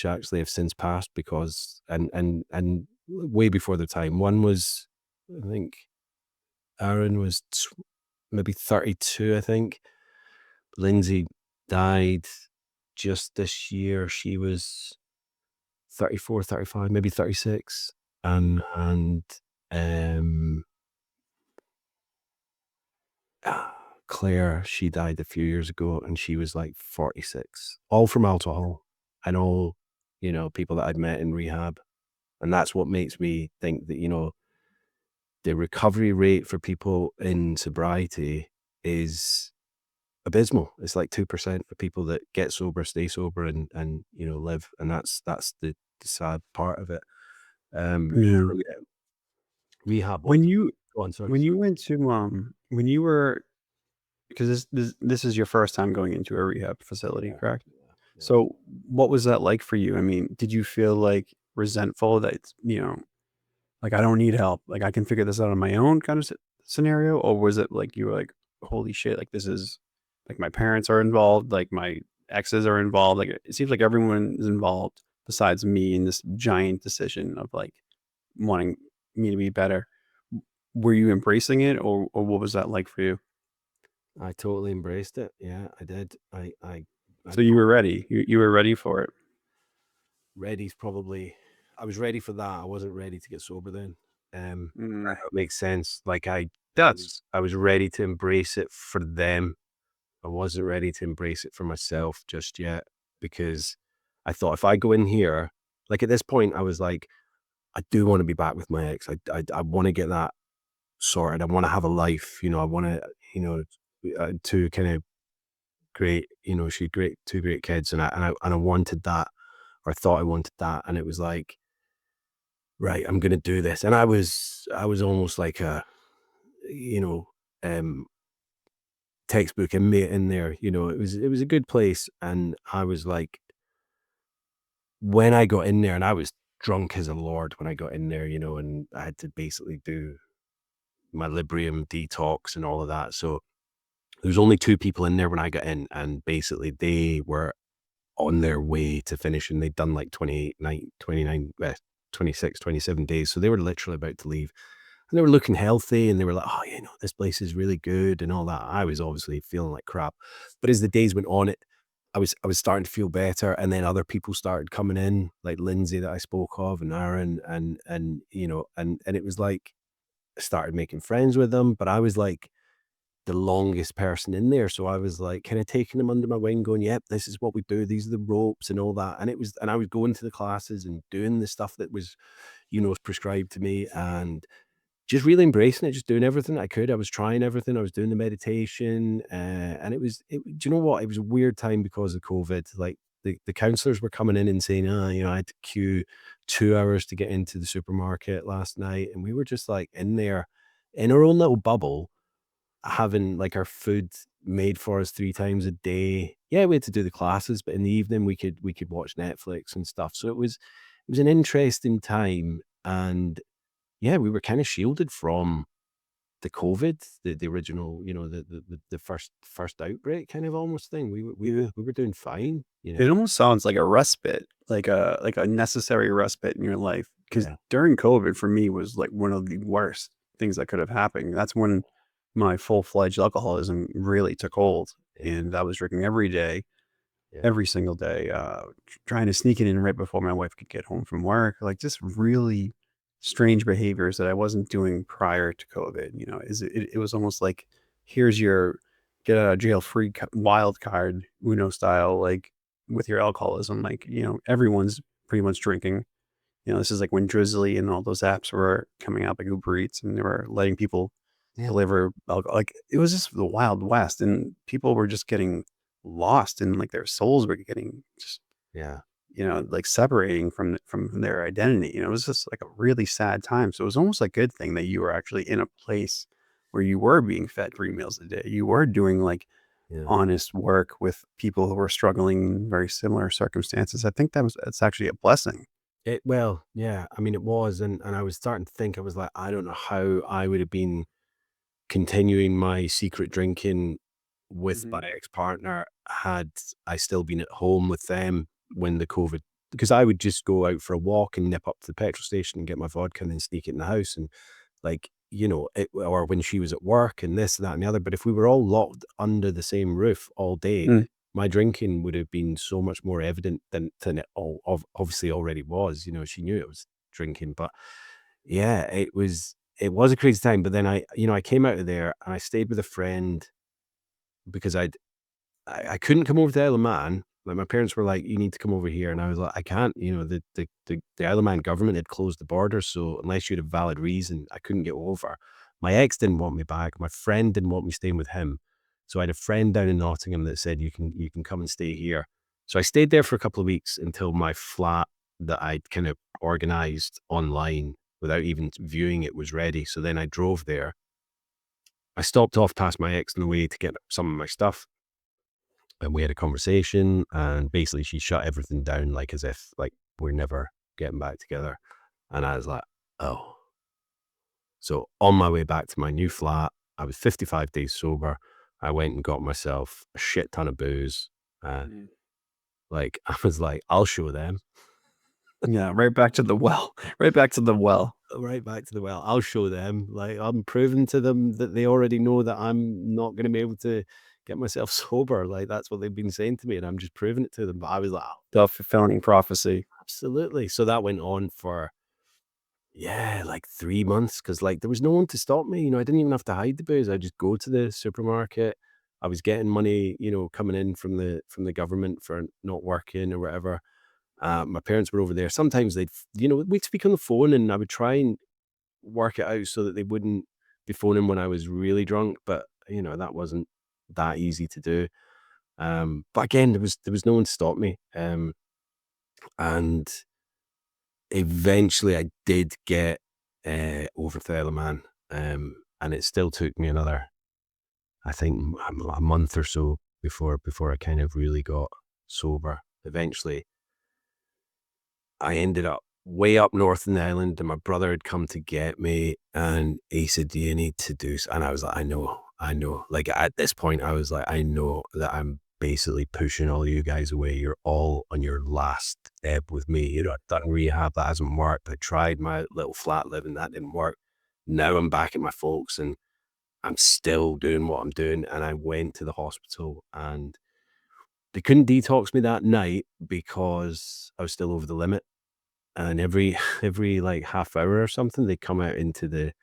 S1: actually have since passed because, and way before their time. One was, I think, Aaron was maybe 32, I think. Lindsay died just this year. She was 34, 35, maybe 36. And um, Claire, she died a few years ago and she was like 46, all from alcohol and all, people that I'd met in rehab. And that's what makes me think that, the recovery rate for people in sobriety is abysmal. It's like 2% for people that get sober, stay sober, and live. And that's the sad part of it.
S2: Yeah.
S1: So yeah, rehab
S2: When
S1: was.
S2: you
S1: Go on, sorry.
S2: when you went to when you were, because this is your first time going into a rehab facility,
S1: Yeah,
S2: correct?
S1: yeah.
S2: So what was that like for you? I mean, did you feel like resentful that like I don't need help, like I can figure this out on my own kind of scenario, or was it like you were like, holy shit, like this is like my parents are involved, like my exes are involved, like it seems like everyone is involved besides me in this giant decision of like wanting me to be better. Were you embracing it, or what was that like for you?
S1: I totally embraced it. Yeah, I did. I
S2: So you were ready. You were ready for it.
S1: ready's probably. I was ready for that. I wasn't ready to get sober then.
S2: Mm,
S1: It makes sense. Like
S2: does.
S1: I was ready to embrace it for them. I wasn't ready to embrace it for myself just yet because I thought if I go in here, like at this point, I was like, I do want to be back with my ex. I want to get that sorted. I want to have a life. I want to, to kind of great. She had two great kids, and I wanted that, or I thought I wanted that, and it was like, right, I'm gonna do this, and I was almost like a, you know, um, textbook inmate in there. It was a good place, and I was like, when I got in there, and I was drunk as a lord when I got in there, and I had to basically do my Librium detox and all of that. So there was only two people in there when I got in, and basically they were on their way to finishing. They'd done like 26, 27 days. So they were literally about to leave. And they were looking healthy and they were like, oh, this place is really good and all that. I was obviously feeling like crap. But as the days went on, I was starting to feel better. And then other people started coming in, like Lindsay that I spoke of, and Aaron, and it was like I started making friends with them. But I was like the longest person in there. So I was like kind of taking them under my wing, going, yep, this is what we do. These are the ropes and all that. And I was going to the classes and doing the stuff that was, prescribed to me, and just really embracing it, just doing everything I could. I was trying everything. I was doing the meditation. And do you know what? It was a weird time because of COVID. Like the counselors were coming in and saying, I had to queue 2 hours to get into the supermarket last night. And we were just like in there in our own little bubble, having like our food made for us 3 times a day. Yeah, we had to do the classes, but in the evening we could watch Netflix and stuff. So it was an interesting time, and yeah, we were kind of shielded from the COVID, the original, the first outbreak kind of almost thing. We were doing fine,
S2: It almost sounds like a respite, like a necessary respite in your life. Because
S1: Yeah,
S2: during COVID for me was like one of the worst things that could have happened. That's when my full-fledged alcoholism really took hold,
S1: yeah,
S2: and I was drinking every day,
S1: yeah,
S2: every single day, trying to sneak it in right before my wife could get home from work, like just really strange behaviors that I wasn't doing prior to COVID. It was almost like, here's your get out of jail free wild card, Uno style, like with your alcoholism. Like, everyone's pretty much drinking. This is like when Drizzly and all those apps were coming out, like Uber Eats, and they were letting people
S1: yeah,
S2: deliver alcohol. Like it was just the Wild West, and people were just getting lost, and like their souls were getting just
S1: yeah.
S2: like separating from their identity. It was just like a really sad time. So it was almost a good thing that you were actually in a place where you were being fed 3 meals a day. You were doing like
S1: Yeah.
S2: honest work with people who were struggling in very similar circumstances. I think it's actually a blessing.
S1: Well, yeah, I mean, it was, and I was starting to think, I was like, I don't know how I would have been continuing my secret drinking with my
S2: Mhm.
S1: ex-partner had I still been at home with them when the COVID because I would just go out for a walk and nip up to the petrol station and get my vodka and then sneak it in the house. And like, or when she was at work and this, that, and the other. But if we were all locked under the same roof all day,
S2: Mm.
S1: my drinking would have been so much more evident than it obviously already was. She knew it was drinking, but yeah, it was a crazy time. But then I came out of there and I stayed with a friend because I couldn't come over to the Isle of Man. Like my parents were like, "You need to come over here," and I was like, "I can't." The Isle of Man government had closed the border, so unless you had a valid reason, I couldn't get over. My ex didn't want me back. My friend didn't want me staying with him, so I had a friend down in Nottingham that said, "You can come and stay here." So I stayed there for a couple of weeks until my flat that I'd kind of organized online without even viewing it was ready. So then I drove there. I stopped off past my ex on the way to get some of my stuff. And we had a conversation, and basically she shut everything down, like as if like we're never getting back together. And I was like, oh. So on my way back to my new flat, I was 55 days sober. I went and got myself a shit ton of booze. And like, I was like, I'll show them.
S2: Yeah, right back to the well. Right back to the well.
S1: Right back to the well. I'll show them. Like, I'm proving to them that they already know that I'm not going to be able to get myself sober. Like, that's what they've been saying to me, and I'm just proving it to them. But I was like, oh,
S2: Self-fulfilling prophecy.
S1: absolutely. So that went on for, like 3 months because, like, there was no one to stop me. I didn't even have to hide the booze. I just go to the supermarket. I was getting money, coming in from the government for not working or whatever. My parents were over there. Sometimes we'd speak on the phone, and I would try and work it out so that they wouldn't be phoning when I was really drunk. But that wasn't that easy to do. But again, there was no one to stop me. And eventually I did get over to the Isle of Man. And it still took me another, I think, a month or so before I kind of really got sober. Eventually I ended up way up north in the island, and my brother had come to get me, and he said, "Do you need to do?" And I was like, I know. Like at this point, I was like, I know that I'm basically pushing all you guys away. You're all on your last ebb with me. I've done rehab, that hasn't worked. I tried my little flat living, that didn't work. Now I'm back at my folks, and I'm still doing what I'm doing. And I went to the hospital, and they couldn't detox me that night because I was still over the limit. And every like half hour or something, they come out into the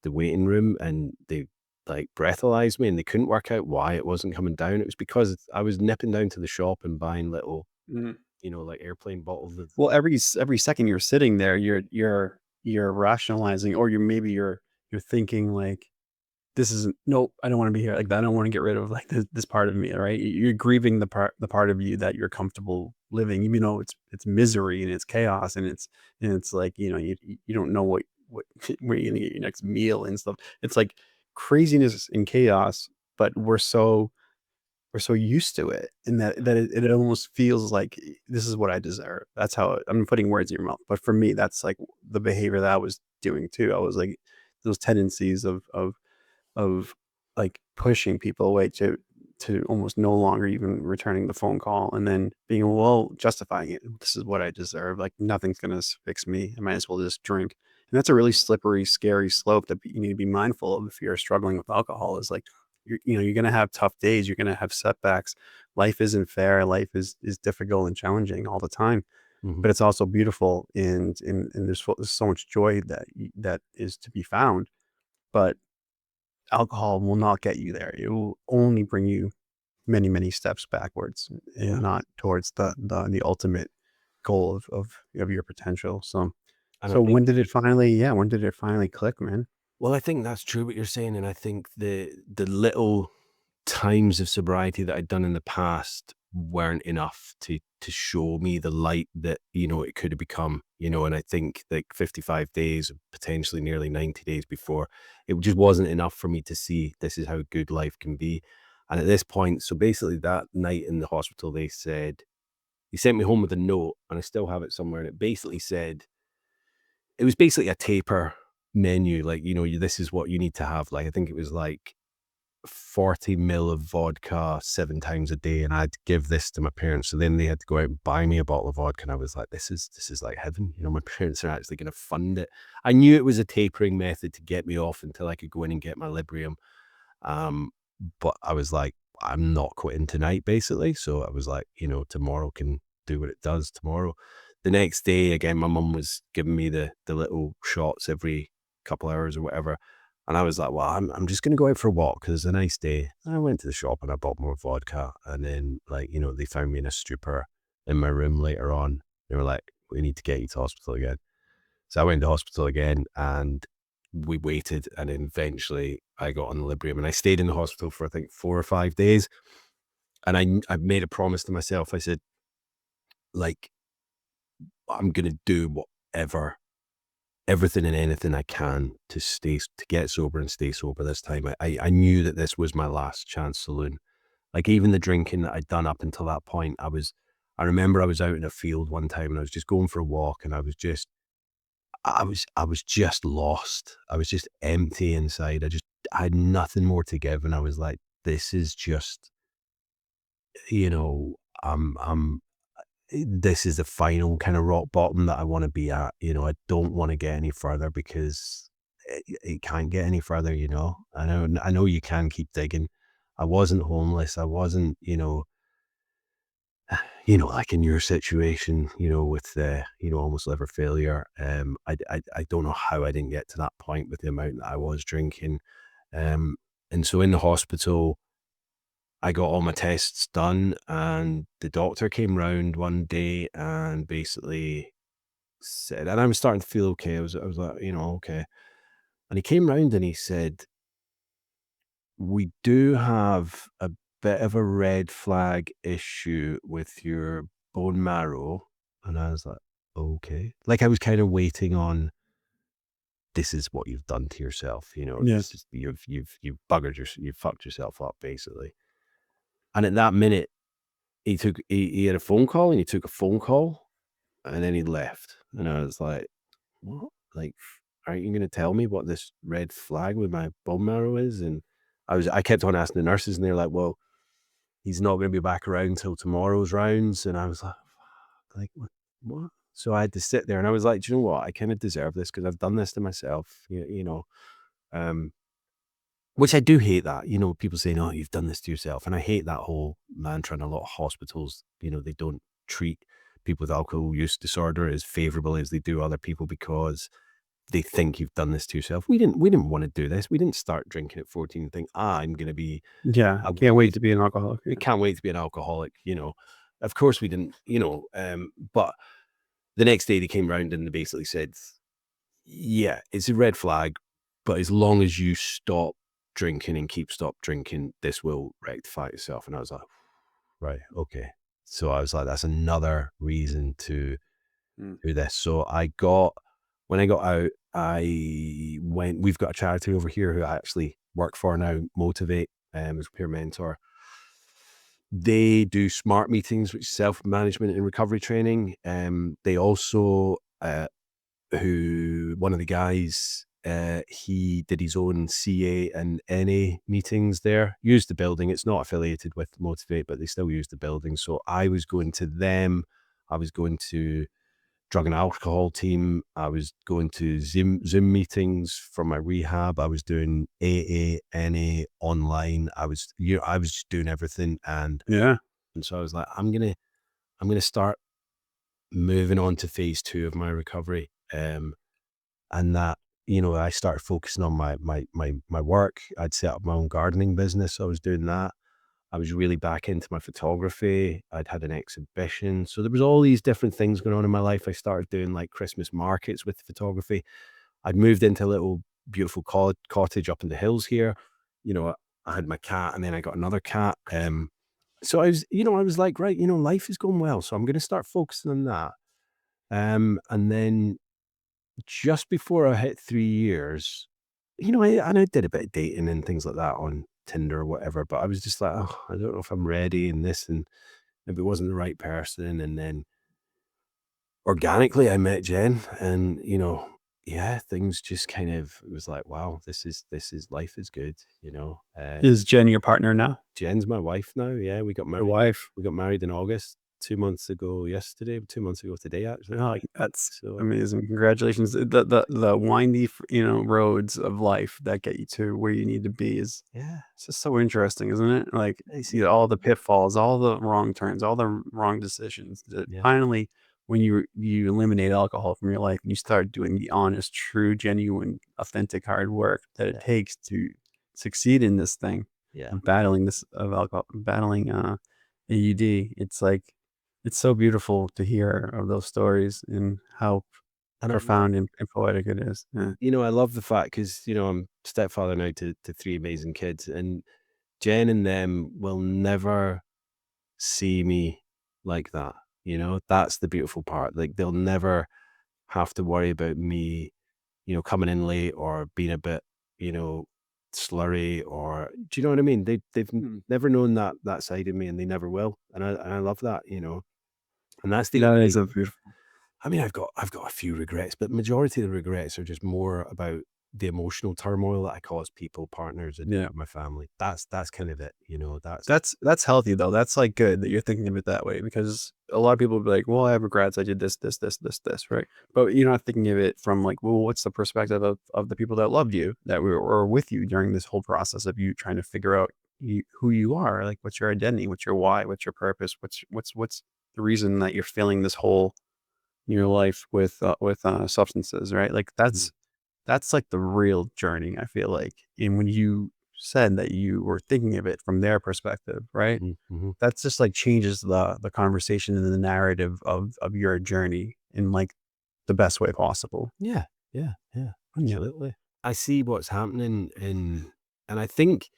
S1: waiting room and they like breathalyze me, and they couldn't work out why it wasn't coming down. It was because I was nipping down to the shop and buying little, like airplane bottles of.
S2: Well, every second you're sitting there, you're rationalizing, or you're thinking like, this isn't, nope, I don't want to be here. Like, I don't want to get rid of like this part of me, right? You're grieving the part of you that you're comfortable living, even though it's misery and it's chaos and it's like, you don't know what where you're gonna get your next meal and stuff. It's like craziness and chaos, but we're so used to it, and that it almost feels like this is what I deserve. That's how I'm putting words in your mouth. But for me, that's like the behavior that I was doing too. I was like those tendencies of like pushing people away to almost no longer even returning the phone call, and then being, well, justifying it. This is what I deserve. Like nothing's gonna fix me. I might as well just drink. And that's a really slippery, scary slope that you need to be mindful of if you're struggling with alcohol. Is like you're gonna have tough days. You're gonna have setbacks. Life isn't fair. Life is difficult and challenging all the time.
S1: Mhm.
S2: But it's also beautiful, and there's so much joy that is to be found. But alcohol will not get you there. It will only bring you many, many steps backwards
S1: Yeah.
S2: and not towards the ultimate goal of your potential. So,
S1: And I
S2: so
S1: think,
S2: when did it finally click, man?
S1: well, I think that's true what you're saying, and I think the little times of sobriety that I'd done in the past weren't enough to show me the light that it could have become. And I think like 55 days, potentially nearly 90 days before, it just wasn't enough for me to see this is how good life can be. And at this point, so basically that night in the hospital, they sent me home with a note, and I still have it somewhere, and it basically said, it was basically a taper menu, like, this is what you need to have. Like, I think it was like 40 ml of vodka 7 times a day, and I'd give this to my parents. So then they had to go out and buy me a bottle of vodka, and I was like, this is like heaven. My parents are actually going to fund it. I knew it was a tapering method to get me off until I could go in and get my Librium. But I was like, I'm not quitting tonight, basically. So I was like, tomorrow can do what it does tomorrow. The next day, again, my mum was giving me the little shots every couple hours or whatever. And I was like, well, I'm just going to go out for a walk because it's a nice day. And I went to the shop and I bought more vodka. And then, they found me in a stupor in my room later on. They were like, we need to get you to hospital again. So I went to hospital again and we waited. And then eventually I got on the Librium and I stayed in the hospital for, I think, 4 or 5 days. And I made a promise to myself. I said, I'm going to do everything and anything I can to get sober and stay sober this time. I knew that this was my last chance saloon. Even the drinking that I'd done up until that point, I remember I was out in a field one time and I was just going for a walk and I was just lost. I was just empty inside. I had nothing more to give. And I was like, this is just, I'm this is the final kind of rock bottom that I want to be at. I don't want to get any further because it can't get any further. I know you can keep digging. I wasn't homeless. I wasn't, like in your situation, with almost liver failure. I don't know how I didn't get to that point with the amount that I was drinking. And so in the hospital, I got all my tests done and the doctor came round one day and basically said, and I was starting to feel okay. I was like, okay. And he came round and he said, we do have a bit of a red flag issue with your bone marrow. And I was like, okay. I was kind of waiting on, this is what you've done to yourself.
S2: Yes.
S1: You've you've fucked yourself up basically. And at that minute, he had a phone call and he took a phone call and then he left. And I was like, what? Aren't you going to tell me what this red flag with my bone marrow is? And I kept on asking the nurses and they're like, well, he's not going to be back around till tomorrow's rounds. And I was like, what? So I had to sit there and I was like, do you know what? I kind of deserve this because I've done this to myself, which I do hate that, people saying, oh, you've done this to yourself. And I hate that whole mantra. And a lot of hospitals, they don't treat people with alcohol use disorder as favorably as they do other people because they think you've done this to yourself. We didn't want to do this. We didn't start drinking at 14 and think, I'm going to be.
S2: Yeah. I can't wait to be an alcoholic.
S1: We can't wait to be an alcoholic, Of course we didn't, but the next day they came round and they basically said, yeah, it's a red flag, but as long as you stop drinking and stop drinking, this will rectify itself. And I was like, right, okay. So I was like, that's another reason to do this. So when I got out, we've got a charity over here who I actually work for now, Motivate, as a peer mentor. They do SMART meetings, which is self-management and recovery training. They also, one of the guys, he did his own CA and NA meetings there, used the building. It's not affiliated with Motivate, but they still use the building. So I was going to them. I was going to drug and alcohol team. I was going to Zoom meetings for my rehab. I was doing AA, NA online. I was just doing everything. And so I was like, I'm going to start moving on to phase 2 of my recovery. And that, I started focusing on my work. I'd set up my own gardening business. So I was doing that. I was really back into my photography. I'd had an exhibition. So there was all these different things going on in my life. I started doing Christmas markets with photography. I'd moved into a little beautiful cottage up in the hills here. I had my cat and then I got another cat. So I was like, right, life is going well. So I'm going to start focusing on that. And then just before I hit 3 years, I did a bit of dating and things like that on Tinder or whatever, but I was just like, oh, I don't know if I'm ready and this, and if it wasn't the right person. And then organically I met Jen and, yeah, things just kind of, it was like, wow, life is good,
S2: Is Jen your partner now?
S1: Jen's my wife now. Yeah,
S2: Your wife?
S1: we got married in August, 2 months ago yesterday, 2 months ago today, actually.
S2: Oh, that's
S1: So
S2: amazing. Congratulations. The windy, roads of life that get you to where you need to be is
S1: yeah,
S2: it's just so interesting, isn't it? Like,
S1: I see.
S2: all the pitfalls, all the wrong turns, all the wrong decisions. That
S1: Yeah,
S2: finally, when you eliminate alcohol from your life and you start doing the honest, true, genuine, authentic hard work that it
S1: yeah,
S2: takes to succeed in this thing
S1: yeah.
S2: of battling this of alcohol, battling AUD, it's like it's so beautiful to hear of those stories and how
S1: And
S2: profound and poetic it is. Yeah.
S1: I love the fact because, I'm stepfather now to three amazing kids, and Jen and them will never see me like that. That's the beautiful part. Like, they'll never have to worry about me, coming in late or being a bit, you know, slurry, or do you know what I mean? They've
S2: Mm.
S1: never known that side of me, and they never will. And I love that, And that's the
S2: That is
S1: only.
S2: a beautiful.
S1: I mean, I've got a few regrets, but majority of the regrets are just more about the emotional turmoil that I cause people, partners, and
S2: Yeah.
S1: my family. That's kind of it, That's
S2: That's healthy though. That's like good that you're thinking of it that way because a lot of people will be like, well, I have regrets. I did this, right? But you're not thinking of it from like, well, what's the perspective of the people that loved you, that were with you during this whole process of you trying to figure out who you are, like what's your identity, what's your why, what's your purpose, what's the reason that you're filling this whole your life with substances, right? Like
S1: mm,
S2: that's like the real journey, I feel like. And when you said that you were thinking of it from their perspective, right?
S1: mhm, mhm.
S2: That's just like changes the conversation and the narrative of your journey in like the best way possible.
S1: Yeah, yeah, yeah,
S2: Yeah.
S1: absolutely. I see what's happening and I think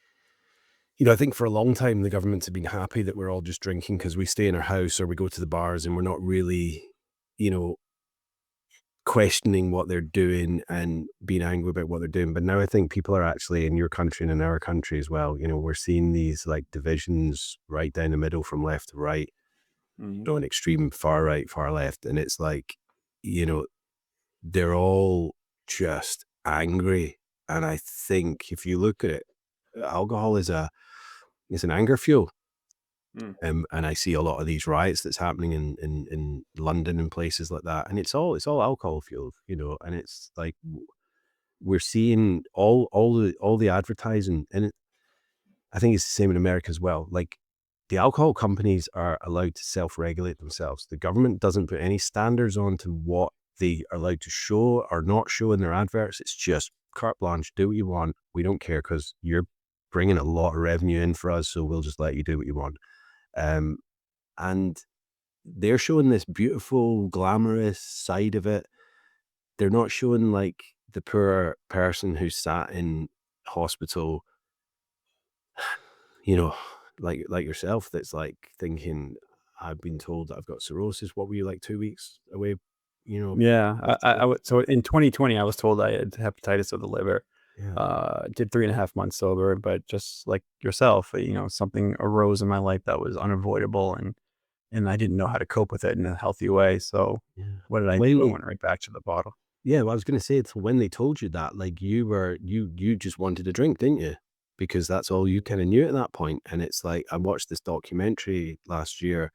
S1: for a long time the governments have been happy that we're all just drinking because we stay in our house or we go to the bars and we're not really, you know, questioning what they're doing and being angry about what they're doing. But now I think people are actually, in your country and in our country as well, we're seeing these like divisions right down the middle from left to right,
S2: Mhm.
S1: an extreme far right, far left. And it's like, you know, they're all just angry. And I think if you look at it, alcohol is an anger fuel.
S2: Mm.
S1: And I see a lot of these riots that's happening in London and places like that. And it's all alcohol fueled, and it's like we're seeing all the advertising, and I think it's the same in America as well. Like, the alcohol companies are allowed to self-regulate themselves. The government doesn't put any standards on to what they are allowed to show or not show in their adverts. It's just carte blanche, do what you want. We don't care because you're bringing a lot of revenue in for us, so we'll just let you do what you want. Um, and they're showing this beautiful, glamorous side of it. They're not showing like the poor person who sat in hospital, you know, like yourself, that's like thinking, I've been told that I've got cirrhosis. What were you, like 2 weeks away? You know,
S2: Yeah.
S1: hospital?
S2: So in 2020, I was told I had hepatitis of the liver.
S1: Yeah,
S2: Did 3.5 months sober, but just like yourself, something arose in my life that was unavoidable and I didn't know how to cope with it in a healthy way. So
S1: yeah.
S2: what did I do? I
S1: Well,
S2: went right back to the bottle.
S1: yeah, well, I was gonna say, it's when they told you that, like, you just wanted to drink, didn't you? Because that's all you kinda knew at that point. And it's like, I watched this documentary last year.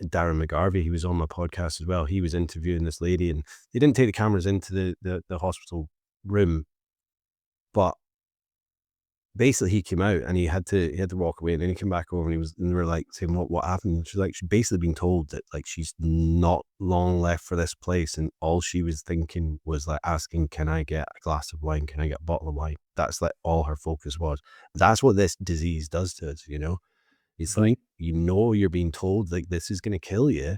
S1: Darren McGarvey, he was on my podcast as well. He was interviewing this lady, and they didn't take the cameras into the hospital room, but basically he came out and he had to walk away, and then he came back over, and they were like saying, what happened? And she's like, she's basically been told that like she's not long left for this place, and all she was thinking was like asking, can I get a glass of wine? Can I get a bottle of wine? That's like all her focus was. That's what this disease does to us. It's
S2: Mhm.
S1: like, you're being told like this is gonna kill you,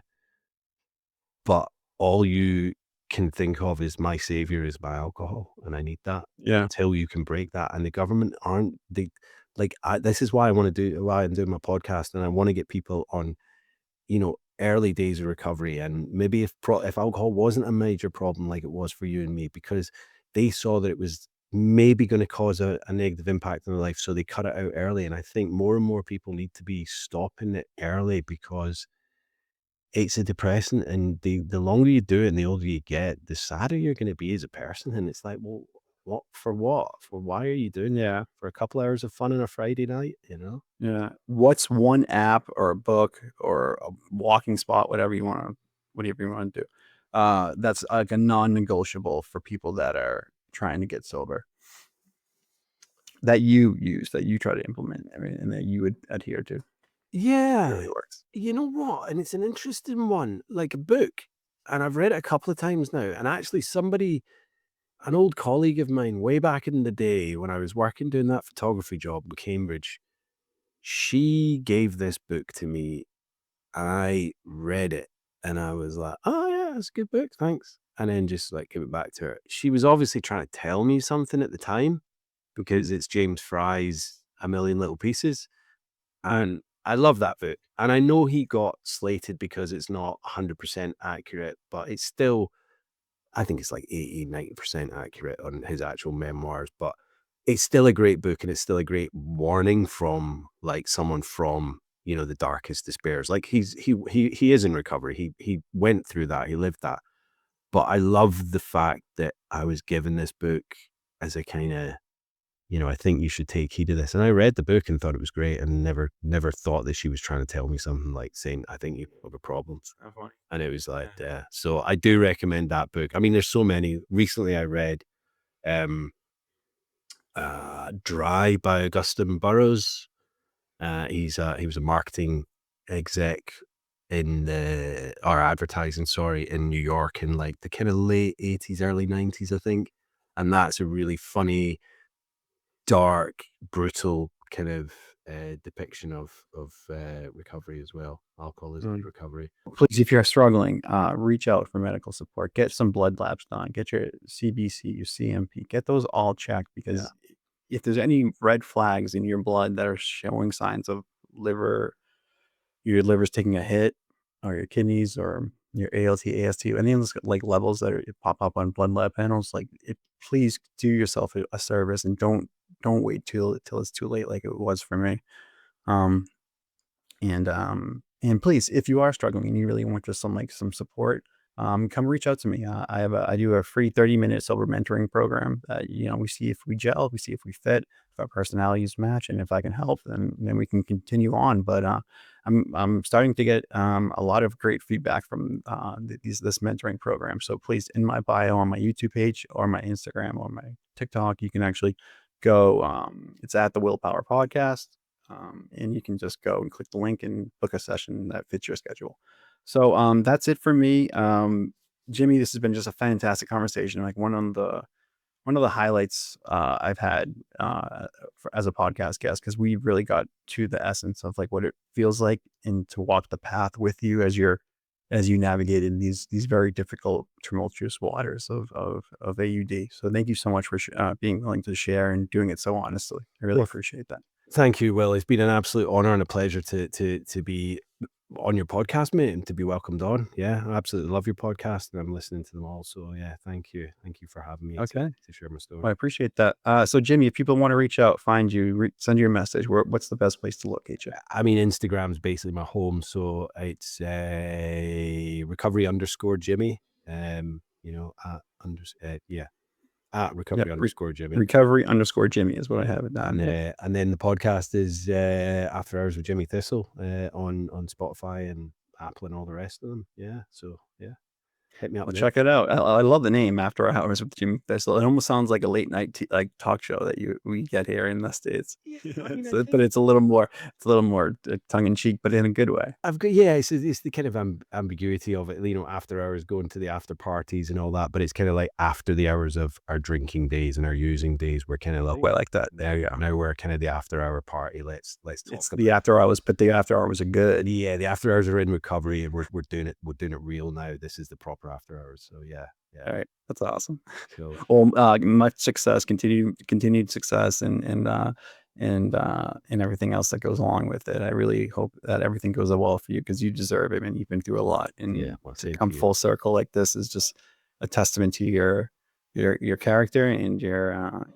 S1: but all you can think of is, my savior is my alcohol, and I need that
S2: Yeah.
S1: until you can break that. And the government aren't they like this is why why I'm doing my podcast, and I want to get people on, early days of recovery, and maybe if alcohol wasn't a major problem like it was for you and me, because they saw that it was maybe going to cause a negative impact in their life, so they cut it out early. And I think more and more people need to be stopping it early, because it's a depressant, and the longer you do it and the older you get, the sadder you're going to be as a person. And it's like, well, what for? What for? Why are you doing that for a couple hours of fun on a Friday night?
S2: Yeah. What's one app or a book or a walking spot, whatever you want to do, that's like a non-negotiable for people that are trying to get sober, that you use, that you try to implement, and that you would adhere to? It
S1: Yeah,
S2: really works.
S1: you know what? And it's an interesting one, like a book. And I've read it a couple of times now. And actually, an old colleague of mine, way back in the day when I was working doing that photography job in Cambridge, she gave this book to me. I read it and I was like, oh, yeah, it's a good book. Thanks. And then just like give it back to her. She was obviously trying to tell me something at the time because it's James Fry's A Million Little Pieces. And I love that book. And I know he got slated because it's not 100% accurate, but it's still, I think it's like 80-90% accurate on his actual memoirs. But it's still a great book, and it's still a great warning from like someone from, the darkest despairs. Like he is in recovery. He went through that. He lived that. But I love the fact that I was given this book as a kind of, I think you should take heed of this. And I read the book and thought it was great, and never thought that she was trying to tell me something like saying, I think you have a problem.
S2: Oh, funny.
S1: And it was like, yeah. So I do recommend that book. I mean, there's so many. Recently I read Dry by Augustine Burroughs. He was a marketing exec or advertising, in New York in like the kind of late 80s, early 90s, I think. And that's a really funny, dark, brutal kind of depiction of recovery as well. Alcoholism recovery.
S2: Please, if you're struggling, reach out for medical support. Get some blood labs done. Get your CBC, your CMP. Get those all checked, because if there's any red flags in your blood that are showing signs of your liver's taking a hit, or your kidneys, or your ALT, AST, any of those like levels that pop up on blood lab panels, please do yourself a service, and don't wait till it's too late, like it was for me. And please, if you are struggling and you really want just some support, come reach out to me. I do a free 30-minute sober mentoring program. We see if we gel, we see if we fit, if our personalities match, and if I can help, then we can continue on. But I'm starting to get a lot of great feedback from this mentoring program. So please, in my bio on my YouTube page or my Instagram or my TikTok, you can actually go. It's at the Willpower Podcast. And you can just go and click the link and book a session that fits your schedule. So that's it for me. Jimmy, this has been just a fantastic conversation. Like one of the highlights I've had as a podcast guest, because we really got to the essence of like what it feels like, and to walk the path with you as you navigated these very difficult, tumultuous waters of AUD. So thank you so much for being willing to share and doing it so honestly. I really appreciate that.
S1: Thank you, Will. It's been an absolute honor and a pleasure to be on your podcast, mate, and to be welcomed on. Yeah, I absolutely love your podcast, and I'm listening to them all. So yeah, thank you for having me.
S2: Okay,
S1: to share my story.
S2: Well, I appreciate that. So Jimmy, if people want to reach out, find you, send you a message, what's the best place to locate you?
S1: I mean, Instagram's basically my home, so it's recovery_Jimmy. At recovery_Jimmy.
S2: Recovery_Jimmy is what I have it down.
S1: And then the podcast is After Hours with Jimmy Thistle on Spotify and Apple and all the rest of them. Yeah. So yeah, hit me up.
S2: Well, check it out. I love the name, After Hours with Jimmy Thistle. It almost sounds like a late night talk show that we get here in the States. Yeah, but it's a little more tongue in cheek, but in a good way.
S1: It's the kind of ambiguity of it. After hours, going to the after parties and all that, but it's kind of like after the hours of our drinking days and our using days. We're kind of like,
S2: I like that.
S1: There you go. Now we're kind of the after hour party. Let's talk.
S2: It's the after hours, but the after hours are good.
S1: Yeah, the after hours are in recovery, and we're doing it. We're doing it real now. This is the proper after hours. So yeah.
S2: All right, that's awesome.
S1: Cool.
S2: Well, much success, continued success, and everything else that goes along with it. I really hope that everything goes well for you, because you deserve it, and you've been through a lot. And to come full circle like this is just a testament to your character and your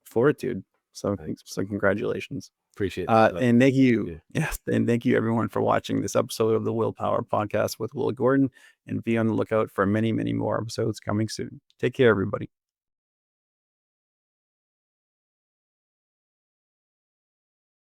S2: fortitude. So,
S1: Thanks.
S2: so congratulations.
S1: Appreciate that.
S2: And thank you.
S1: Yeah.
S2: Yes. And thank you everyone for watching this episode of the Willpower Podcast with Will Gordon, and be on the lookout for many, many more episodes coming soon. Take care, everybody.